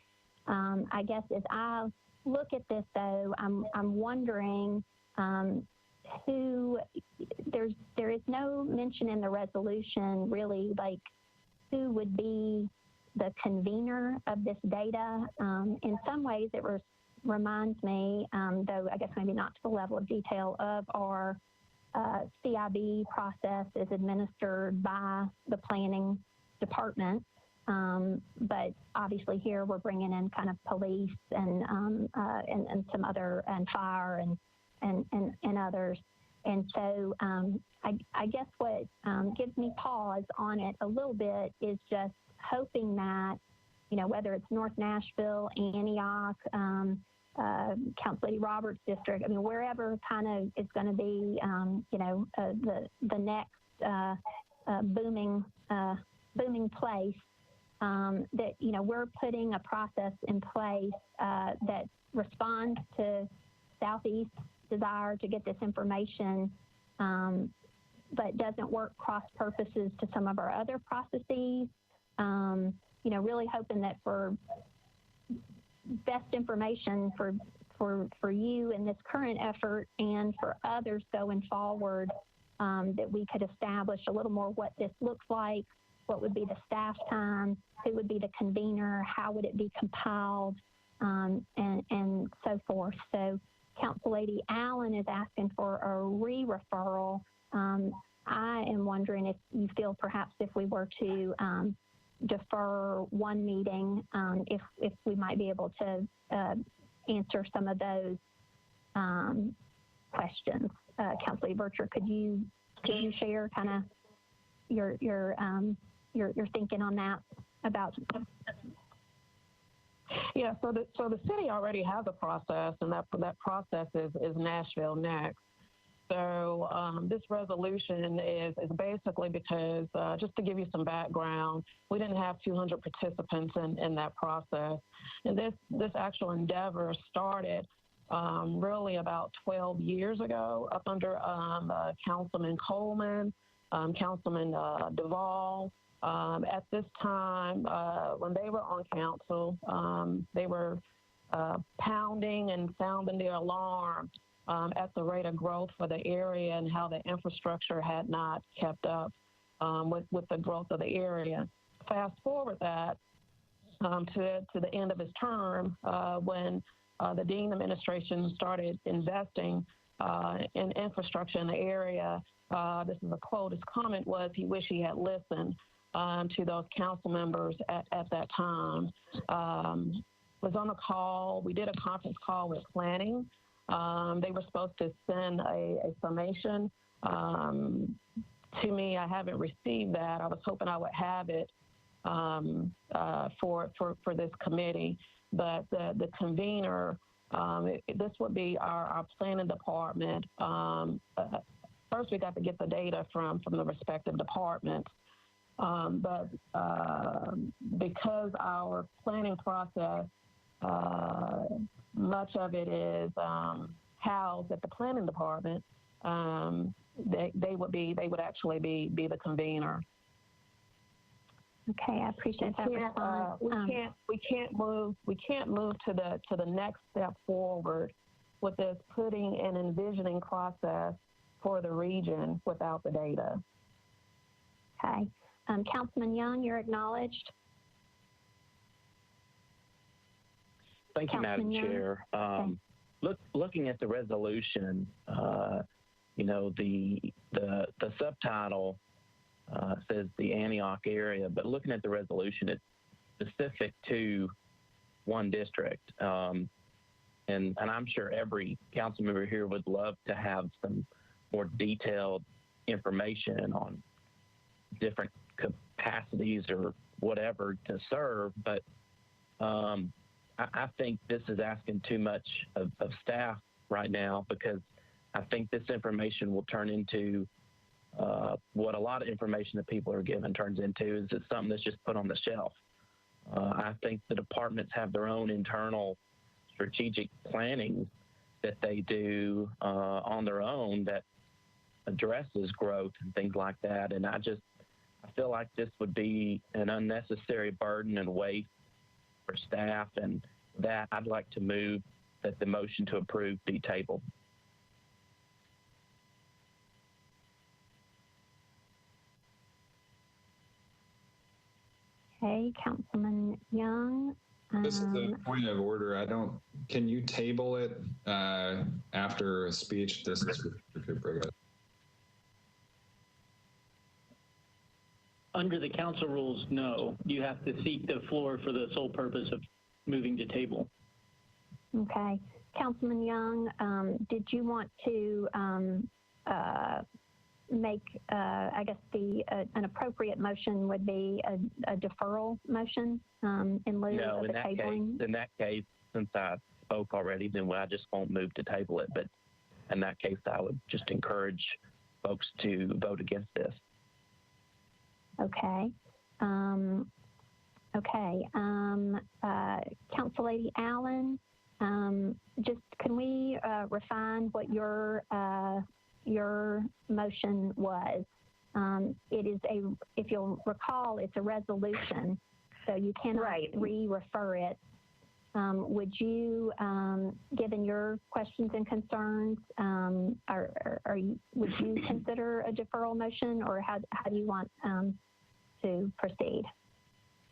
I guess as I look at this, though, I'm wondering there is no mention in the resolution really like who would be the convener of this data. In some ways, it reminds me, though I guess maybe not to the level of detail, of our CIB process is administered by the planning department, but obviously here we're bringing in kind of police and some other, and fire and others, and so I guess what gives me pause on it a little bit is just hoping that, whether it's North Nashville, Antioch, Council Lady Roberts district, I mean, wherever kind of is going to be, the next booming booming place, that, you know, we're putting a process in place that responds to Southeast's desire to get this information, but doesn't work cross purposes to some of our other processes. You know, really hoping that for best information for you in this current effort and for others going forward, that we could establish a little more what this looks like, what would be the staff time, who would be the convener, how would it be compiled, and so forth. So Council Lady Allen is asking for a re-referral. I am wondering if you feel perhaps if we were to defer one meeting, if we might be able to answer some of those questions. Council Lady Bircher, could you share kind of your thinking on that about? Yeah, so the city already has a process, and that process is Nashville Next. So this resolution is basically because, just to give you some background, we didn't have 200 participants in that process. And this actual endeavor started really about 12 years ago up under Councilman Coleman, Councilman Duvall. At this time, when they were on council, they were pounding and sounding the alarm at the rate of growth for the area and how the infrastructure had not kept up with the growth of the area. Fast forward that to the end of his term, when the Dean administration started investing in infrastructure in the area. This is a quote. His comment was he wished he had listened to those council members at that time. Was on a call. We did a conference call with planning. They were supposed to send a summation to me. I haven't received that. I was hoping I would have it for this committee. But the convener, this would be our planning department. First, we got to get the data from the respective departments. But because our planning process, much of it is housed at the planning department, they would actually be the convener. Okay, I appreciate that response. We can't move to the next step forward with this putting and envisioning process for the region without the data. Okay. Councilman Young, you're acknowledged. Thank you, Madam Chair. Looking at the resolution, you know, the subtitle says the Antioch area, but looking at the resolution, it's specific to one district. And I'm sure every council member here would love to have some more detailed information on different capacities or whatever to serve, but I think this is asking too much of staff right now, because I think this information will turn into what a lot of information that people are given turns into is it's something that's just put on the shelf. I think the departments have their own internal strategic planning that they do on their own that addresses growth and things like that. And I feel like this would be an unnecessary burden and weight for staff, and that I'd like to move that the motion to approve be tabled. Okay, Councilman Young. This is a point of order. Can you table it after a speech? This is Cooper. Under the council rules, no. You have to seek the floor for the sole purpose of moving to table. Okay. Councilman Young, did you want to make, I guess an appropriate motion would be a deferral motion in lieu of the tabling? In that case, since I spoke already, then I just won't move to table it. But in that case, I would just encourage folks to vote against this. Okay. Okay. Council Lady Allen, just can we refine what your motion was? It is if you'll recall, it's a resolution, so you cannot re-refer it. Would you, given your questions and concerns, would you consider a deferral motion, or how do you want to proceed?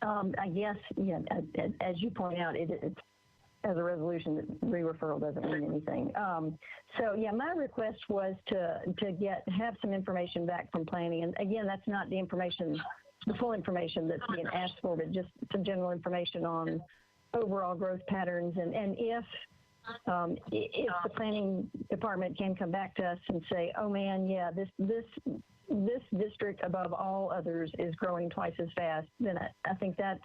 I guess, yeah, as you point out, it's as a resolution, re-referral doesn't mean anything. So yeah, my request was to have some information back from planning, and again, that's not the information, the full information that's being asked for, but just some general information on overall growth patterns, and if the planning department can come back to us and say, oh man, yeah, this district above all others is growing twice as fast, then I think that's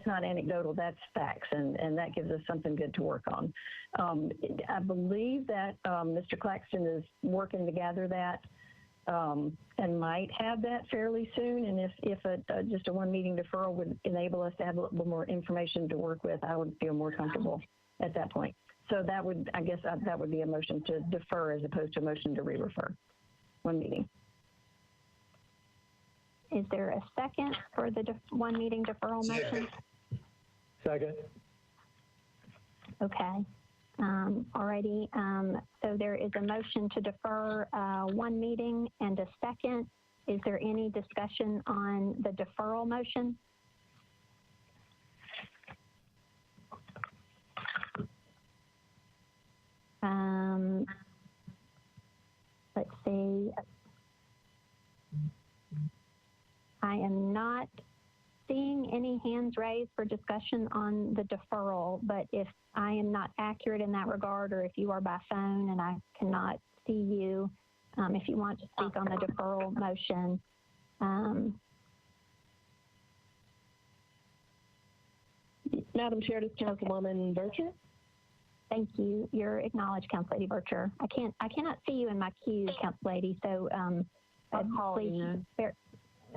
not anecdotal, that's facts, and that gives us something good to work on. I believe that Mr. Claxton is working to gather that and might have that fairly soon, and if just a one meeting deferral would enable us to have a little more information to work with, I would feel more comfortable at that point. So that would, I guess, that would be a motion to defer as opposed to a motion to re-refer. One meeting. Is there a second for the one meeting deferral motion? Second. Okay. Alrighty. So there is a motion to defer one meeting and a second. Is there any discussion on the deferral motion? Let's see. I am not seeing any hands raised for discussion on the deferral, but if I am not accurate in that regard, or if you are by phone and I cannot see you, if you want to speak on the deferral motion, Madam Chair, this is Councilwoman Bircher. Thank you. You're acknowledged, Council Lady Bircher. I cannot see you in my queue, Council Lady, so please.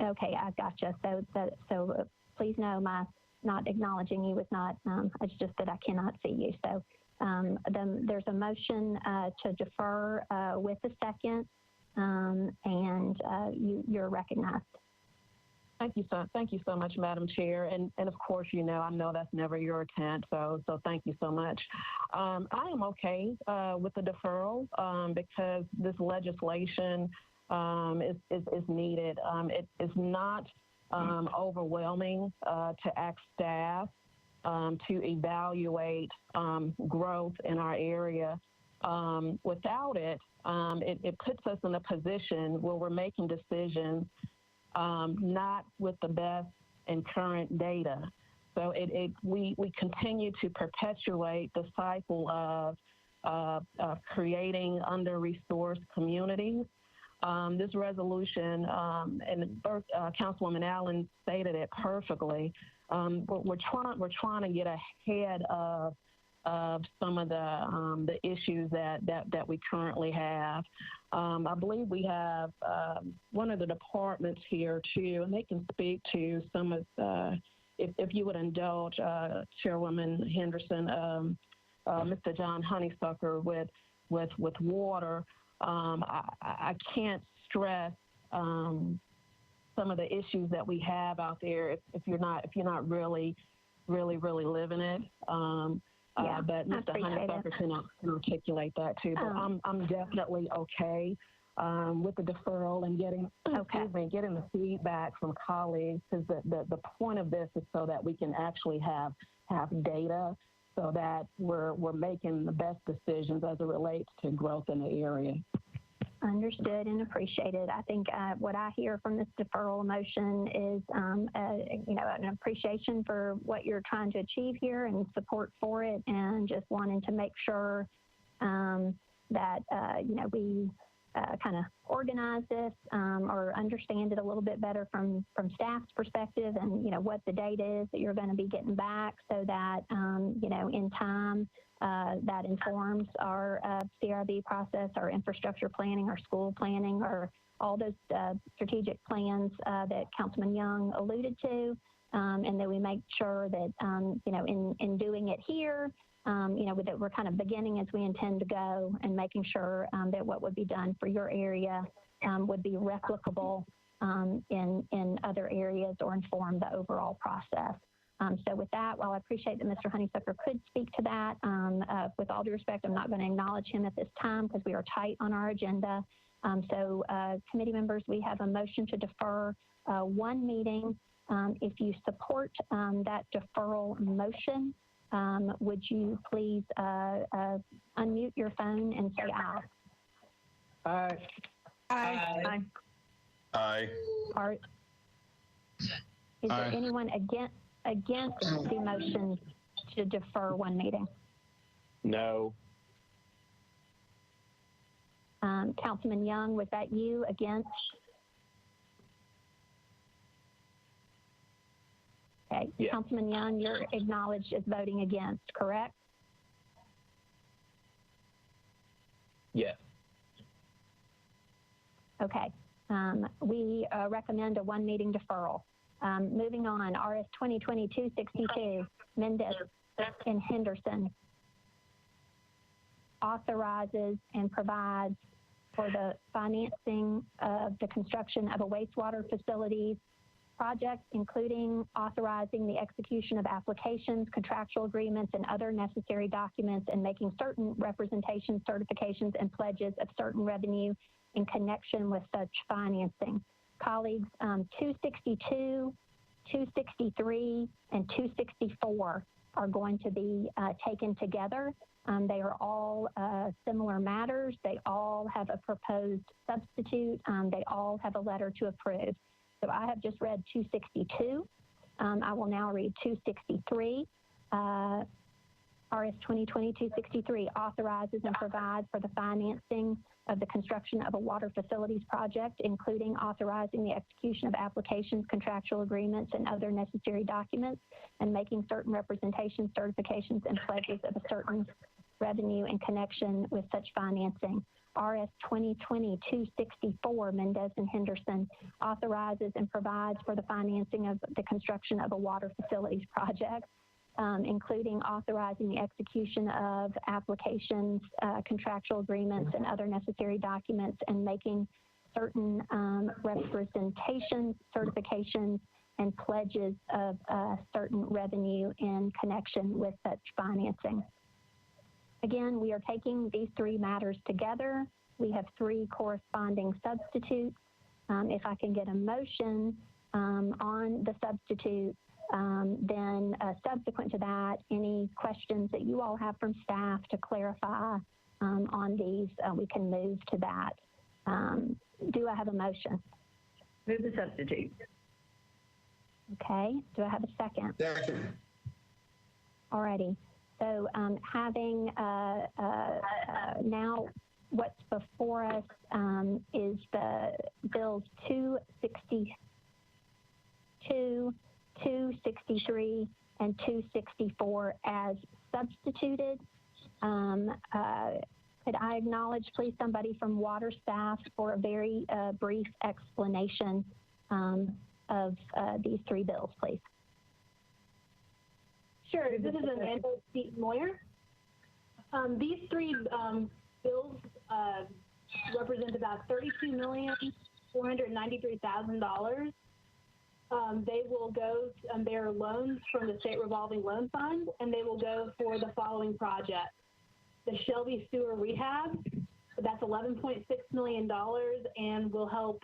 Okay, I gotcha. So please know my not acknowledging you was not, it's just that I cannot see you. So then there's a motion to defer with a second, and you're recognized. Thank you so much, Madam Chair. And of course, I know that's never your intent, so thank you so much. I am okay with the deferral because this legislation is needed. It is not overwhelming to ask staff to evaluate growth in our area. Without it, it puts us in a position where we're making decisions not with the best and current data. So we continue to perpetuate the cycle of creating under-resourced communities. This resolution, and Councilwoman Allen stated it perfectly. We're trying to get ahead of some of the issues that we currently have. I believe we have one of the departments here too, and they can speak to some of if you would indulge, Chairwoman Henderson, Mr. John Honeysucker with water. I can't stress some of the issues that we have out there if you're not really living it. But Mr. Honeysucker can articulate that too. But I'm definitely okay with the deferral and getting the feedback from colleagues, because the point of this is so that we can actually have data, so that we're making the best decisions as it relates to growth in the area. Understood and appreciated. I think what I hear from this deferral motion is, an appreciation for what you're trying to achieve here and support for it, and just wanting to make sure that, we kind of organize this or understand it a little bit better from staff's perspective, and what the date is that you're going to be getting back, so that in time that informs our CRB process, our infrastructure planning, our school planning, or all those strategic plans that Councilman Young alluded to, and that we make sure that in doing it here, that we're kind of beginning as we intend to go, and making sure that what would be done for your area would be replicable in other areas or inform the overall process. So with that, while I appreciate that Mr. Honeysucker could speak to that, with all due respect, I'm not going to acknowledge him at this time because we are tight on our agenda. So committee members, we have a motion to defer one meeting. If you support that deferral motion, would you please unmute your phone and say aye? Aye. Aye. Aye. Is there anyone against the motion to defer one meeting? No. Councilman Young, was that you against? Okay. Yes. Councilman Young, you're acknowledged as voting against, correct? Yes. Okay. We recommend a one meeting deferral. Moving on, RS 2022-62, Mendez and Henderson authorizes and provides for the financing of the construction of a wastewater facilities project, including authorizing the execution of applications, contractual agreements, and other necessary documents, and making certain representations, certifications, and pledges of certain revenue in connection with such financing. Colleagues, 262, 263, and 264 are going to be taken together. They are all similar matters. They all have a proposed substitute. They all have a letter to approve. So I have just read 262. I will now read 263. RS 2022-63 authorizes and provides for the financing of the construction of a water facilities project, including authorizing the execution of applications, contractual agreements, and other necessary documents, and making certain representations, certifications, and pledges of a certain revenue in connection with such financing. RS 2020-264, Mendez and Henderson, authorizes and provides for the financing of the construction of a water facilities project, including authorizing the execution of applications, contractual agreements, and other necessary documents, and making certain representations, certifications, and pledges of certain revenue in connection with such financing. Again, we are taking these three matters together. We have three corresponding substitutes. If I can get a motion on the substitute, then subsequent to that, any questions that you all have from staff to clarify on these, we can move to that. Do I have a motion? Move the substitute. Okay. Do I have a second? Second. All righty. So having now what's before us is the bills 262, 263, and 264 as substituted. Could I acknowledge, please, somebody from water staff for a very brief explanation of these three bills, please? Sure. This is Amanda Moyer. These three bills represent about $32,493,000. They will go, they are loans from the State Revolving Loan Fund, and they will go for the following projects. The Shelby Sewer Rehab, that's $11.6 million, and will help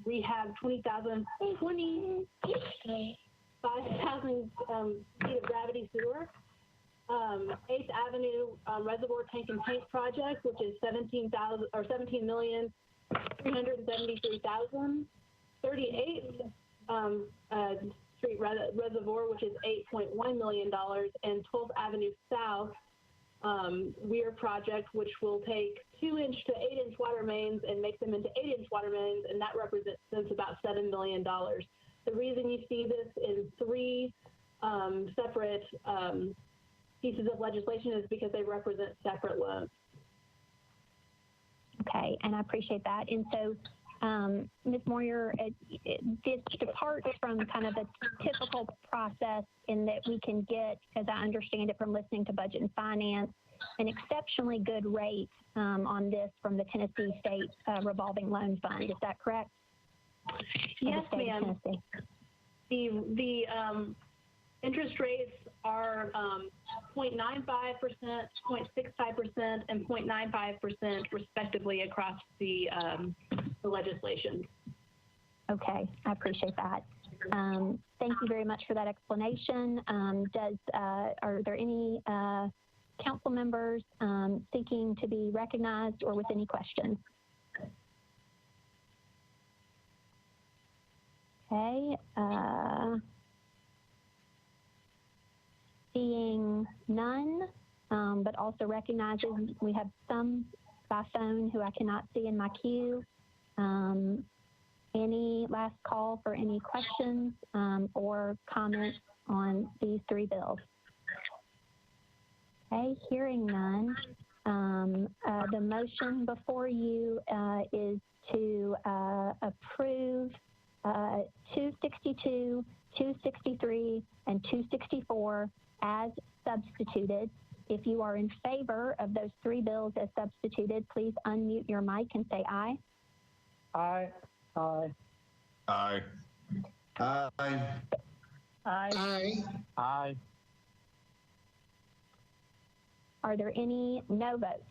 rehab 5,000 feet of gravity sewer. 8th Avenue Reservoir Tank and Paint Project, which is $17,373,000. 38th Street Reservoir, which is $8.1 million, and 12th Avenue South weir project, which will take 2-inch to 8-inch water mains and make them into 8-inch water mains, and that represents about $7 million. The reason you see this in 3 separate pieces of legislation is because they represent separate loans. Okay, and I appreciate that. And so, Ms. Moyer, this departs from kind of a typical process in that we can get, as I understand it from listening to Budget and Finance, an exceptionally good rate on this from the Tennessee State Revolving Loan Fund. Is that correct? Yes, ma'am. The interest rates are 0.95%, 0.65%, and 0.95% respectively across the legislation. Okay, I appreciate that. Thank you very much for that explanation. Are there any council members seeking to be recognized or with any questions? Okay. Seeing none, but also recognizing we have some by phone who I cannot see in my queue. Any last call for any questions or comments on these 3 bills? Okay, hearing none. The motion before you is to approve 262, 263, and 264 as substituted. If you are in favor of those 3 bills as substituted, please unmute your mic and say aye. Aye. Aye. Aye. Aye. Aye. Aye. Are there any no votes?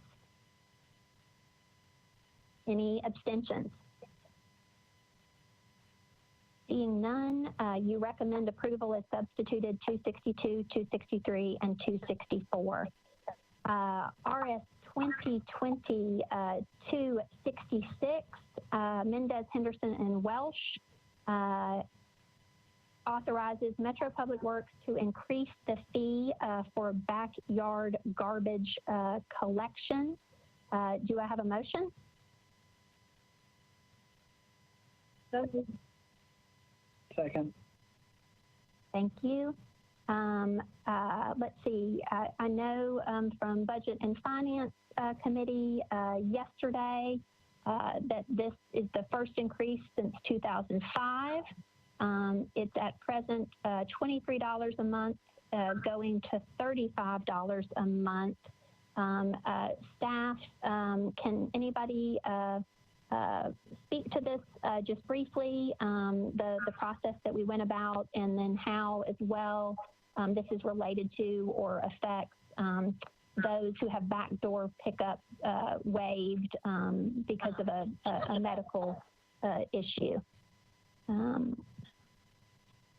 Any abstentions? Seeing none, you recommend approval as substituted 262, 263, and 264. RS 2020-266, Mendez, Henderson, and Welsh authorizes Metro Public Works to increase the fee for backyard garbage collection. Do I have a motion? Second. Thank you. Let's see. I know from Budget and Finance Committee yesterday that this is the first increase since 2005. It's at present $23 a month, going to $35 a month. Staff, can anybody speak to this just briefly, the process that we went about, and then how as well this is related to or affects those who have backdoor pickup waived because of a medical issue.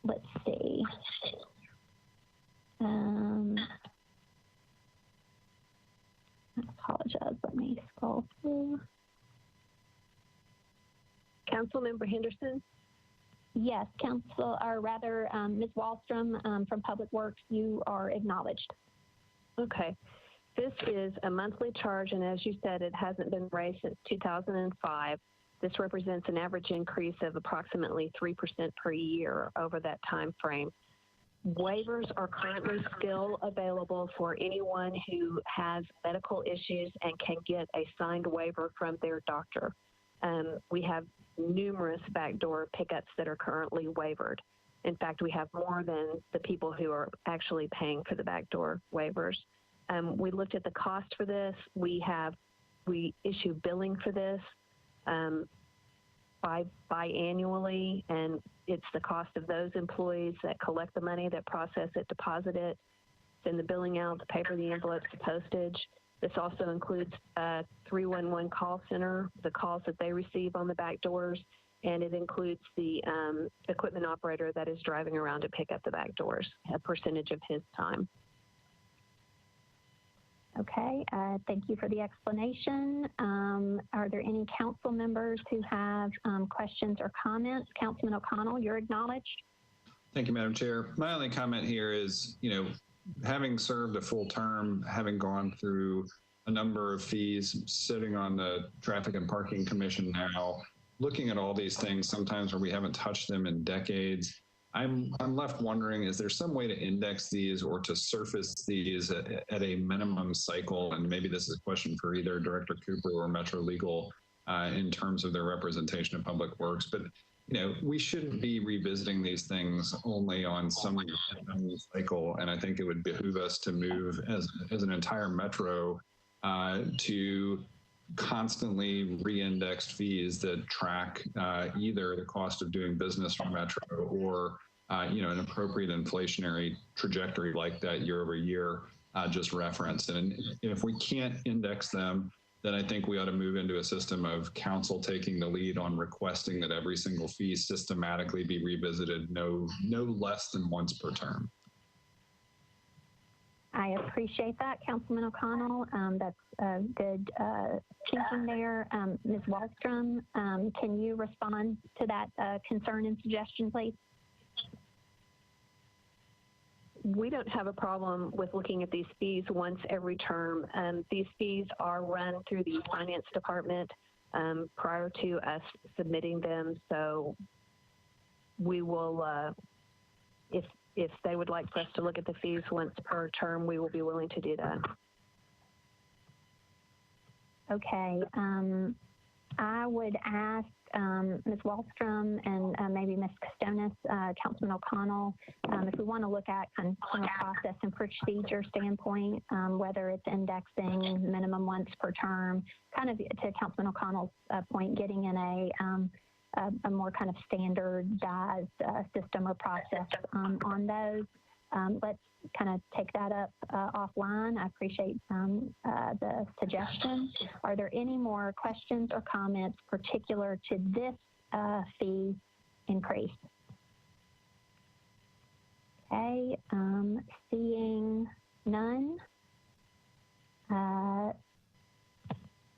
Let's see. I apologize. Let me scroll through. Councilmember Henderson? Yes, Ms. Wallstrom from Public Works, you are acknowledged. Okay. This is a monthly charge, and as you said, it hasn't been raised since 2005. This represents an average increase of approximately 3% per year over that time frame. Waivers are currently still available for anyone who has medical issues and can get a signed waiver from their doctor. We have numerous backdoor pickups that are currently waivered. In fact, we have more than the people who are actually paying for the backdoor waivers. We looked at the cost for this. We issue billing for this biannually, and it's the cost of those employees that collect the money, that process it, deposit it, send the billing out, the paper, the envelopes, the postage. This also includes 311 call center, the calls that they receive on the back doors, and it includes the equipment operator that is driving around to pick up the back doors, a percentage of his time. Okay, thank you for the explanation. Are there any council members who have questions or comments? Councilman O'Connell, you're acknowledged. Thank you, Madam Chair. My only comment here is, having served a full term, having gone through a number of fees, sitting on the Traffic and Parking Commission now, looking at all these things, sometimes where we haven't touched them in decades, I'm left wondering, is there some way to index these or to surface these at a minimum cycle? And maybe this is a question for either Director Cooper or Metro Legal in terms of their representation of Public Works. But, you know, we shouldn't be revisiting these things only on some cycle. And I think it would behoove us to move as an entire Metro to constantly re-indexed fees that track either the cost of doing business for Metro or you know, an appropriate inflationary trajectory like that year over year just referenced. And if we can't index them, then I think we ought to move into a system of council taking the lead on requesting that every single fee systematically be revisited no less than once per term. I appreciate that, Councilman O'Connell. That's a good thinking there. Ms. Wallstrom, can you respond to that concern and suggestion, please? We don't have a problem with looking at these fees once every term. These fees are run through the finance department prior to us submitting them. So we will, if they would like for us to look at the fees once per term, we will be willing to do that. Okay. I would ask Ms. Wallstrom and maybe Ms. Costonis, Councilman O'Connell, if we want to look at kind of from a process and procedure standpoint, whether it's indexing minimum once per term, kind of to Councilman O'Connell's point, getting in a more kind of standardized system or process on those. Let's kind of take that up offline. I appreciate the suggestion. Are there any more questions or comments particular to this fee increase? Okay, seeing none.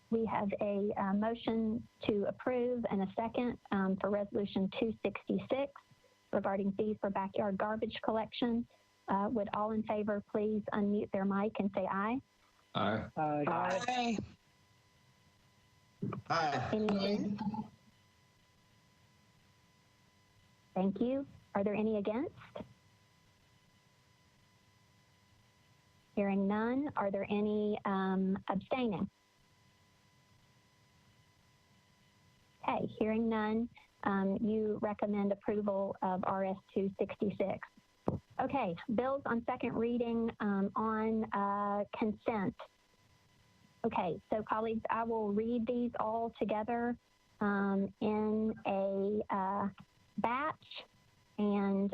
We have a motion to approve and a second for Resolution 266 regarding fees for backyard garbage collection. Would all in favor please unmute their mic and say aye? Aye. Aye. Aye. Aye. Any against? Thank you. Are there any against? Hearing none. Are there any abstaining? Okay, hearing none. You recommend approval of RS 266. Okay, bills on second reading on consent. Okay, so colleagues, I will read these all together in a batch, and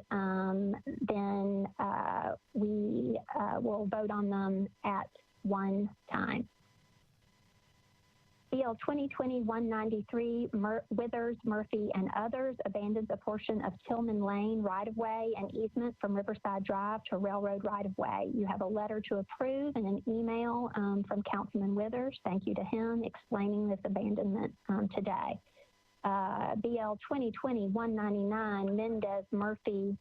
then we will vote on them at one time. BL 2020-193, Withers, Murphy, and others abandons a portion of Tillman Lane right-of-way and easement from Riverside Drive to Railroad right-of-way. You have a letter to approve and an email from Councilman Withers. Thank you to him explaining this abandonment today. BL 2020-199, Mendez, Murphy,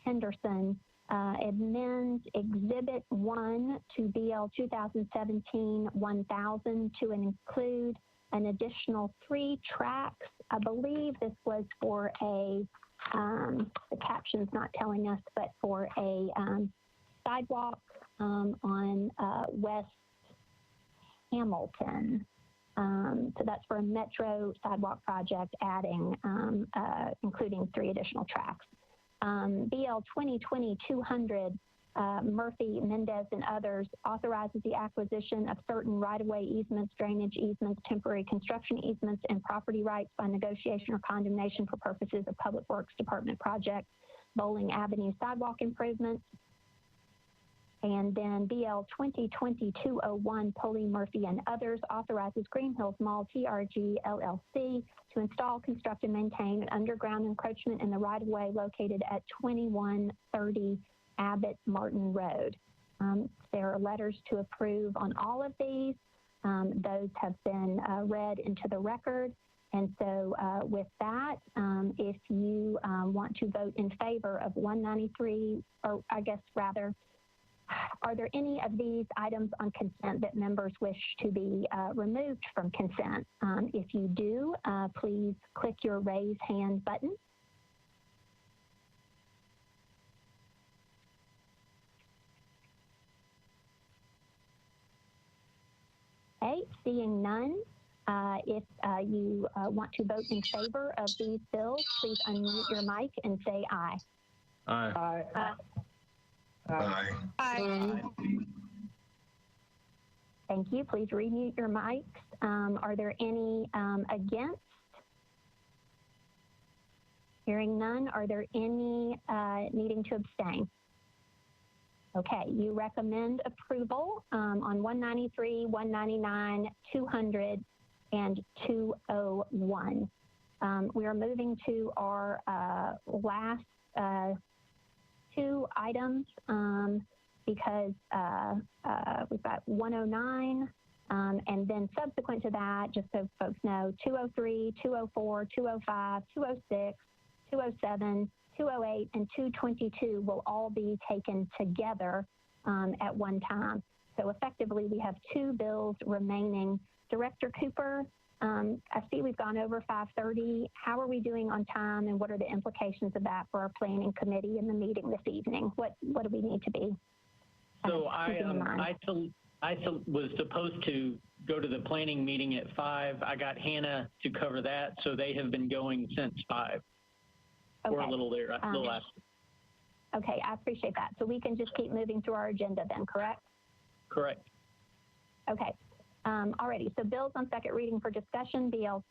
Henderson, amends Exhibit 1 to BL 2017-1000 to include an additional 3 tracks. I believe this was for a, the caption's not telling us, but for a sidewalk on West Hamilton. So that's for a Metro sidewalk project, adding, including 3 additional tracks. BL 2020-200, Murphy, Mendez, and others authorizes the acquisition of certain right-of-way easements, drainage easements, temporary construction easements, and property rights by negotiation or condemnation for purposes of Public Works Department project, Bowling Avenue sidewalk improvements. And then BL 2020-201, Pulley, Murphy, and others authorizes Green Hills Mall TRG LLC to install, construct, and maintain an underground encroachment in the right-of-way located at 2130 Abbott Martin Road. There are letters to approve on all of these. Those have been read into the record. And so with that, if you want to vote in favor of 193, or I guess rather, Are there any of these items on consent that members wish to be removed from consent? If you do, please click your raise hand button. Okay, seeing none, if you want to vote in favor of these bills, please unmute your mic and say aye. Aye. Aye. Aye. Aye. Thank you. Please remute your mics. Are there any against? Hearing none, are there any needing to abstain? Okay, you recommend approval on 193, 199, 200, and 201. We are moving to our last two items because we've got 109 and then subsequent to that, just so folks know, 203, 204, 205, 206, 207, 208, and 222 will all be taken together at one time. So effectively, we have two bills remaining. Director Cooper, I see we've gone over 5:30. How are we doing on time, and what are the implications of that for our planning committee in the meeting this evening? What do we need to be? So I was supposed to go to the planning meeting at 5. I got Hannah to cover that, so they have been going since 5. Okay. Or a little there, a little after. Okay, I appreciate that. So we can just keep moving through our agenda then, correct? Correct. Okay. Alrighty, so bills on second reading for discussion, BL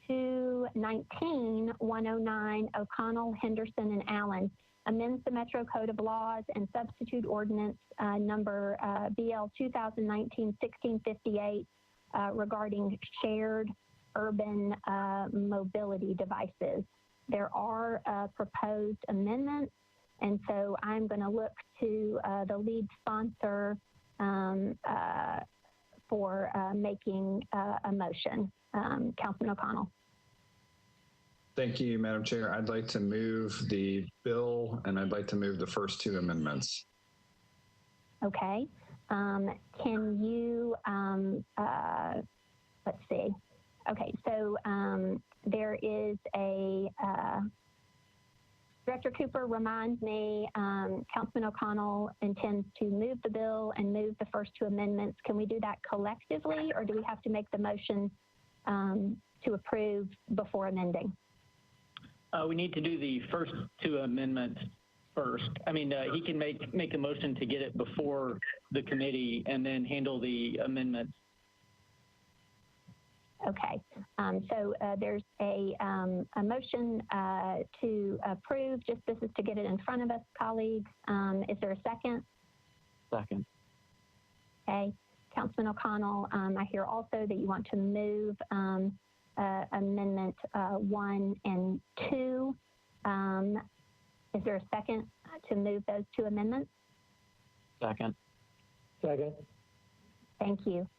219-109, O'Connell, Henderson, and Allen, amends the Metro Code of Laws and substitute ordinance number BL 2019-1658 regarding shared urban mobility devices. There are proposed amendments, and so I'm going to look to the lead sponsor for making a motion. Councilman O'Connell. Thank you, Madam Chair. I'd like to move the bill, and I'd like to move the first two amendments. Okay. Can you, let's see. Okay, so there is a, Director Cooper reminds me, Councilman O'Connell intends to move the bill and move the first two amendments. Can we do that collectively, or do we have to make the motion to approve before amending? We need to do the first two amendments first. I mean, he can make a motion to get it before the committee and then handle the amendments. Okay, so there's a motion to approve. Just this is to get it in front of us, colleagues. Is there a second? Second. Okay, Councilman O'Connell, I hear also that you want to move amendment 1 and 2. Is there a second to move those two amendments? Second. Second. Thank you.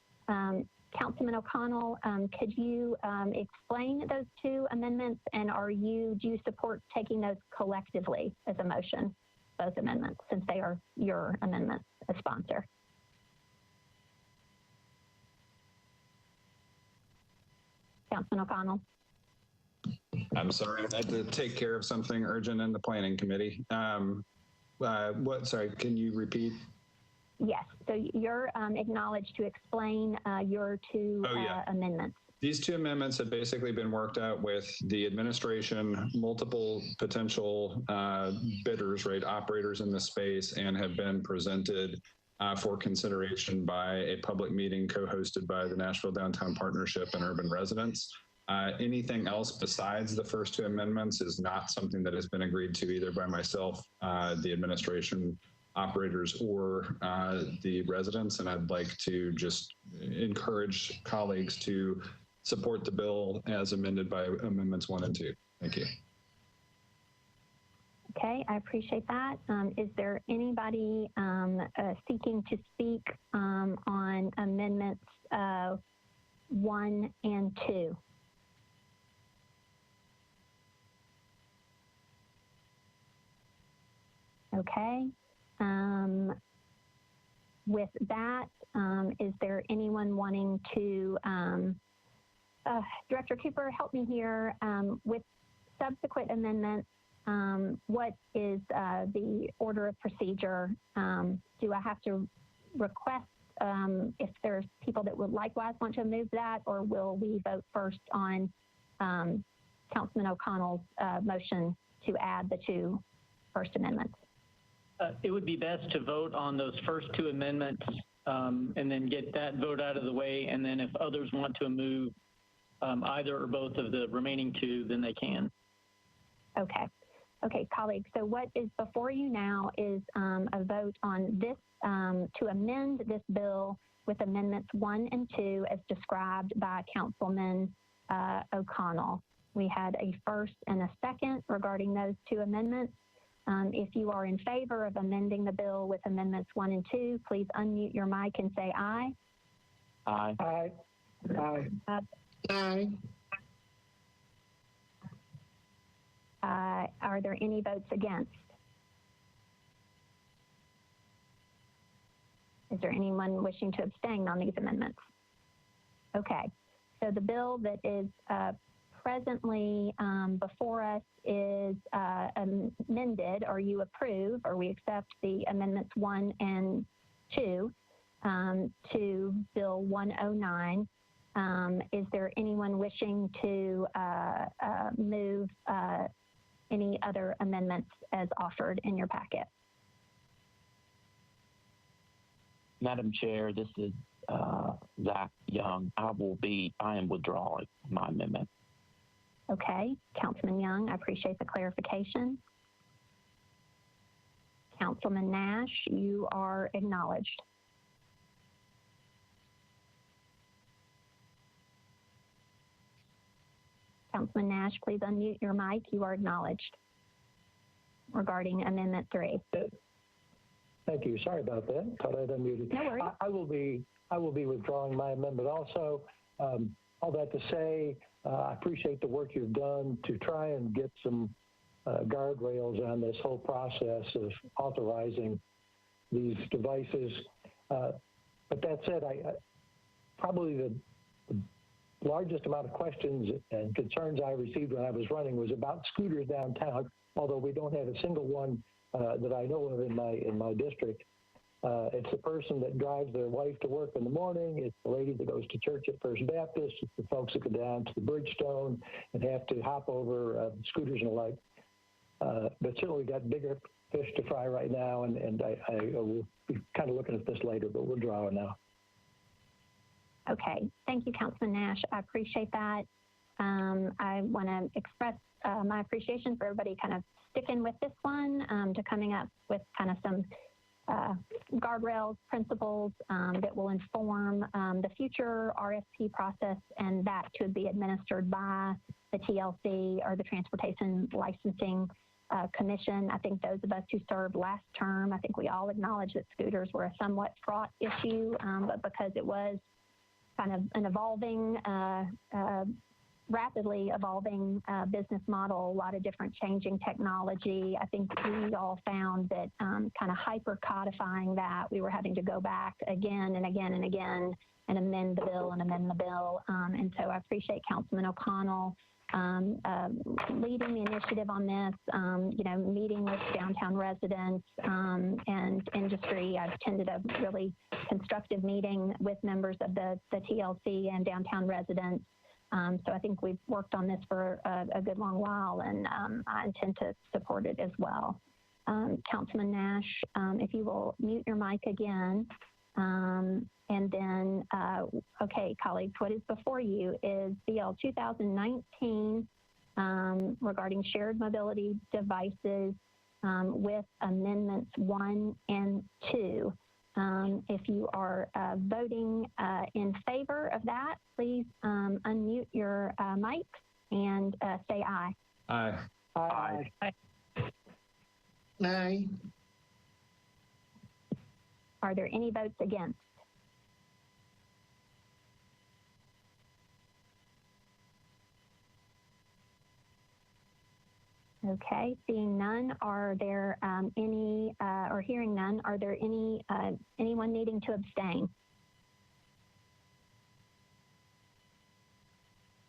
Councilman O'Connell, could you explain those two amendments, and do you support taking those collectively as a motion, both amendments, since they are your amendments as sponsor? Councilman O'Connell. I'm sorry, I had to take care of something urgent in the planning committee. Sorry, can you repeat? Yes, so you're acknowledged to explain your two amendments. These two amendments have basically been worked out with the administration, multiple potential bidders, right, operators in the space, and have been presented for consideration by a public meeting co-hosted by the Nashville Downtown Partnership and Urban Residents. Anything else besides the first two amendments is not something that has been agreed to either by myself, the administration, operators, or the residents. And I'd like to just encourage colleagues to support the bill as amended by amendments 1 and 2. Thank you. Okay, I appreciate that. Is there anybody seeking to speak on amendments 1 and 2? Okay. With that, is there anyone wanting to, Director Cooper, help me here, with subsequent amendments, what is the order of procedure? Do I have to request if there's people that would likewise want to move that, or will we vote first on Councilman O'Connell's motion to add the 2 first amendments? It would be best to vote on those first 2 amendments and then get that vote out of the way. And then if others want to move either or both of the remaining 2, then they can. Okay. Okay, colleagues, so what is before you now is a vote on this, to amend this bill with amendments 1 and 2 as described by Councilman O'Connell. We had a first and a second regarding those 2 amendments. If you are in favor of amending the bill with amendments 1 and 2, please unmute your mic and say aye. Aye. Aye. Aye. Aye. Are there any votes against? Is there anyone wishing to abstain on these amendments? Okay, so the bill that is presently before us is amended, or you approve, or we accept the amendments 1 and 2 to Bill 109. Is there anyone wishing to move any other amendments as offered in your packet? Madam Chair, this is Zach Young. I am withdrawing my amendment. Okay, Councilman Young, I appreciate the clarification. Councilman Nash, you are acknowledged. Councilman Nash, please unmute your mic. You are acknowledged regarding Amendment 3. Thank you. Sorry about that. Thought I'd unmuted. No worries. I will be withdrawing my amendment also. All that to say, I appreciate the work you've done to try and get some guardrails on this whole process of authorizing these devices. But that said, probably the largest amount of questions and concerns I received when I was running was about scooters downtown, although we don't have a single one that I know of in my district. It's the person that drives their wife to work in the morning. It's the lady that goes to church at First Baptist. It's the folks that go down to the Bridgestone and have to hop over scooters and the like. But certainly we've got bigger fish to fry right now, and I will be kind of looking at this later, but we're drawing now. Okay, thank you, Councilman Nash. I appreciate that. I want to express my appreciation for everybody kind of sticking with this one, to coming up with kind of some guardrails, principles that will inform the future RFP process, and that could be administered by the TLC or the Transportation Licensing Commission. I think those of us who served last term, I think we all acknowledge that scooters were a somewhat fraught issue, but because it was kind of an evolving, rapidly evolving business model, a lot of different changing technology. I think we all found that kind of hyper codifying that, we were having to go back again and again and again and amend the bill and amend the bill. And so I appreciate Councilman O'Connell leading the initiative on this, meeting with downtown residents and industry. I've attended a really constructive meeting with members of the TLC and downtown residents. So I think we've worked on this for a good long while, and I intend to support it as well. Councilman Nash, if you will mute your mic again. And then, okay, colleagues, what is before you is BL 2019 regarding shared mobility devices with amendments 1 and 2. If you are voting in favor of that, please unmute your mic and say aye. Aye. Aye. Aye. Aye. Are there any votes against? Okay, seeing none, are there or hearing none, are there anyone needing to abstain?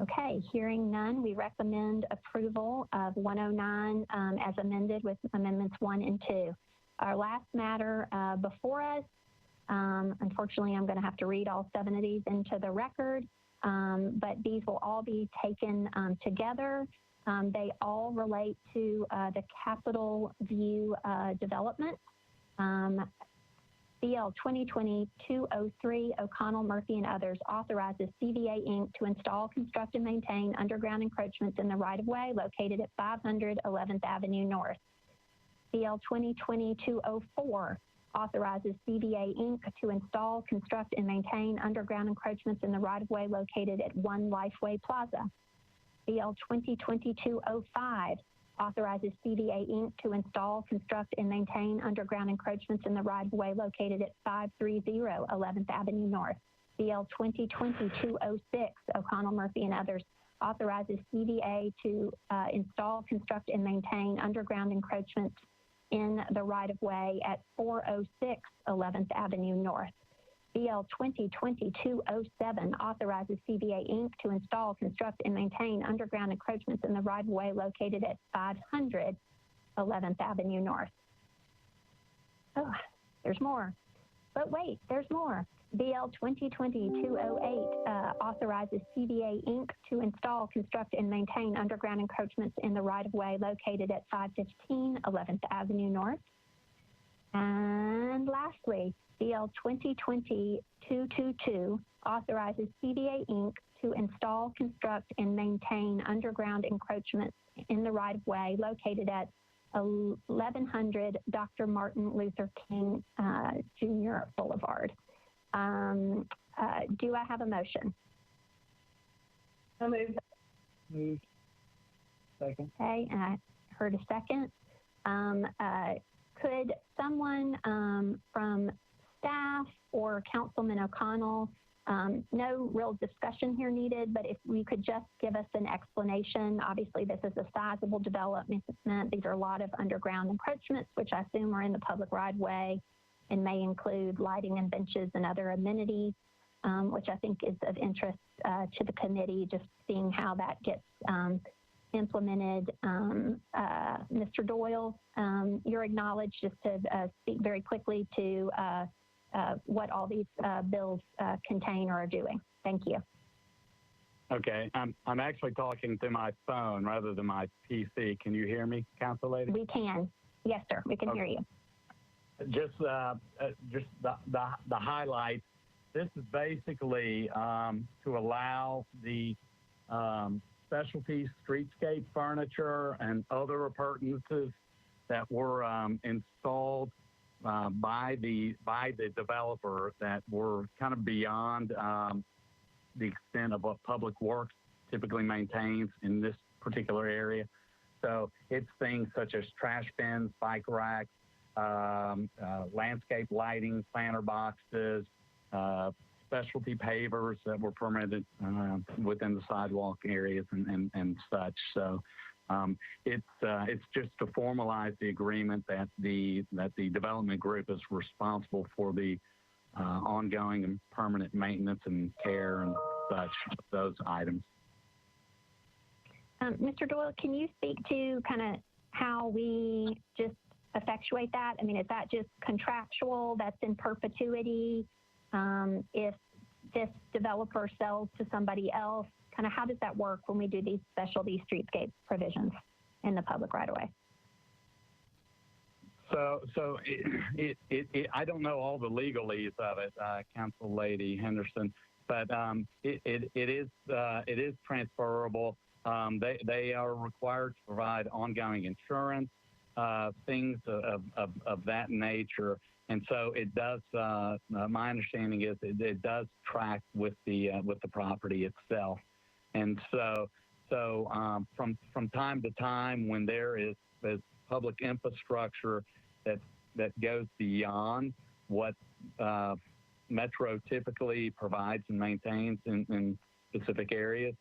Okay, hearing none, we recommend approval of 109 as amended with amendments 1 and 2. Our last matter before us, unfortunately, I'm going to have to read all 7 of these into the record, but these will all be taken together. They all relate to the Capitol View development. BL 2020-203, O'Connell, Murphy, and others authorizes CVA Inc. to install, construct, and maintain underground encroachments in the right-of-way located at 500 11th Avenue North. BL 2020-204 authorizes CVA Inc. to install, construct, and maintain underground encroachments in the right-of-way located at 1 Lifeway Plaza. BL 2020-205 authorizes CVA Inc. to install, construct, and maintain underground encroachments in the right-of-way located at 530 11th Avenue North. BL 2020-206, O'Connell, Murphy, and others authorizes CVA to install, construct, and maintain underground encroachments in the right-of-way at 406 11th Avenue North. BL 2020-207 authorizes CVA Inc. to install, construct, and maintain underground encroachments in the right-of-way located at 500 11th Avenue North. Oh, there's more. But wait, there's more. BL 2020-208 authorizes CVA Inc. to install, construct, and maintain underground encroachments in the right-of-way located at 515 11th Avenue North. And lastly, BL 2020-222 authorizes CVA Inc. to install, construct, and maintain underground encroachments in the right-of-way located at 1100 Dr. Martin Luther King Jr. Boulevard. Do I have a motion? So moved. Moved. Second. Okay, and I heard a second. Could someone from staff or Councilman O'Connell, no real discussion here needed, but if we could just give us an explanation. Obviously, this is a sizable development. These are a lot of underground encroachments, which I assume are in the public right-of-way and may include lighting and benches and other amenities, which I think is of interest to the committee, just seeing how that gets implemented. Mr. Doyle, you're acknowledged just to speak very quickly to what all these bills contain or are doing. Thank you. Okay, I'm actually talking to my phone rather than my PC. Can you hear me, Council Lady? We can. Yes, sir. We can hear you. Just the highlights. This is basically to allow the specialty streetscape furniture and other appurtenances that were installed by the developer that were kind of beyond the extent of what Public Works typically maintains in this particular area. So it's things such as trash bins, bike racks, landscape lighting, planter boxes, specialty pavers that were permitted within the sidewalk areas and such. So it's just to formalize the agreement that the development group is responsible for the ongoing and permanent maintenance and care and such of those items. Mr. Doyle, can you speak to kind of how we just effectuate that? I mean, is that just contractual, that's in perpetuity? If this developer sells to somebody else, kind of how does that work when we do these specialty streetscape provisions in the public right-of-way? So I don't know all the legalese of it, Council Lady Henderson, but it is transferable. They are required to provide ongoing insurance, things of that nature, and so it does. My understanding is it does track with the property itself, and so from time to time when there is public infrastructure that goes beyond what Metro typically provides and maintains in specific areas,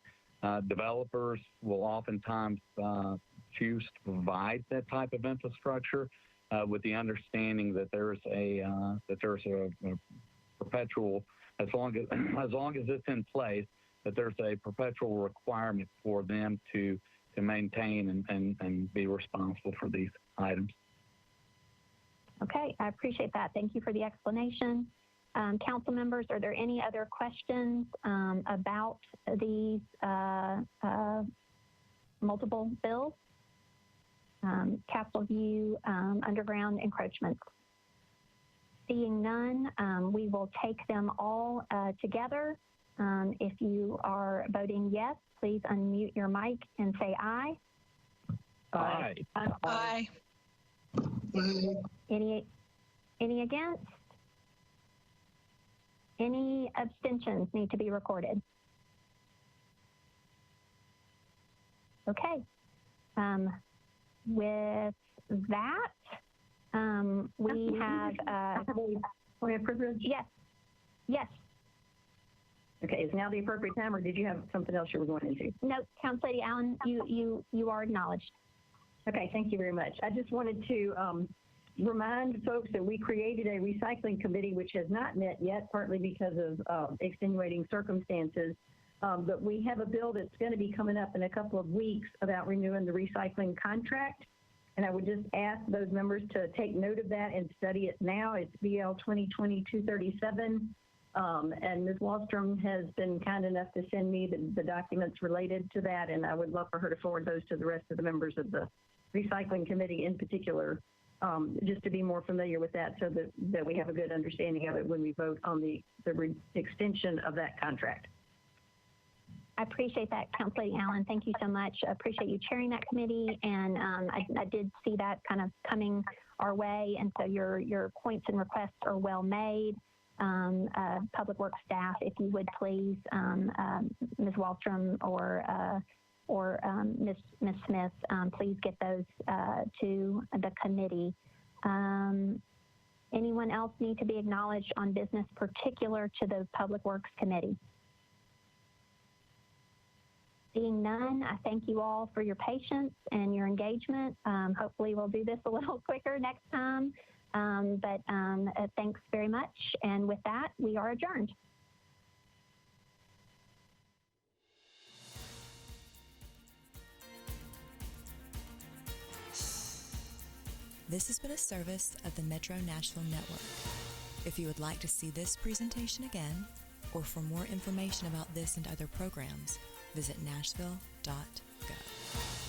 developers will oftentimes choose to provide that type of infrastructure, with the understanding that there's a perpetual, as long as it's in place, that there's a perpetual requirement for them to maintain and be responsible for these items. Okay, I appreciate that. Thank you for the explanation. Council members, are there any other questions about these multiple bills? Castle View underground encroachments. Seeing none, we will take them all together. If you are voting yes, please unmute your mic and say aye. Aye. Aye. Any against? Any abstentions need to be recorded? Okay. With that, we have. Yes. Yes. Okay, is now the appropriate time, or did you have something else you were going into? No, Council Lady Allen, you are acknowledged. Okay, thank you very much. I just wanted to remind folks that we created a recycling committee, which has not met yet, partly because of extenuating circumstances. But we have a bill that's going to be coming up in a couple of weeks about renewing the recycling contract. And I would just ask those members to take note of that and study it now. It's BL 2020-237. And Ms. Wallstrom has been kind enough to send me the documents related to that, and I would love for her to forward those to the rest of the members of the recycling committee in particular, just to be more familiar with that, so that we have a good understanding of it when we vote on the extension of that contract. I appreciate that, Council Lady Allen. Thank you so much. I appreciate you chairing that committee, and I did see that kind of coming our way, and so your points and requests are well made. Public Works staff, if you would please, Ms. Wallstrom or Ms. Smith, please get those to the committee. Anyone else need to be acknowledged on business particular to the Public Works Committee? Seeing none, I thank you all for your patience and your engagement. Hopefully we'll do this a little quicker next time. But thanks very much. And with that, we are adjourned. This has been a service of the Metro Nashville Network. If you would like to see this presentation again, or for more information about this and other programs, visit nashville.gov.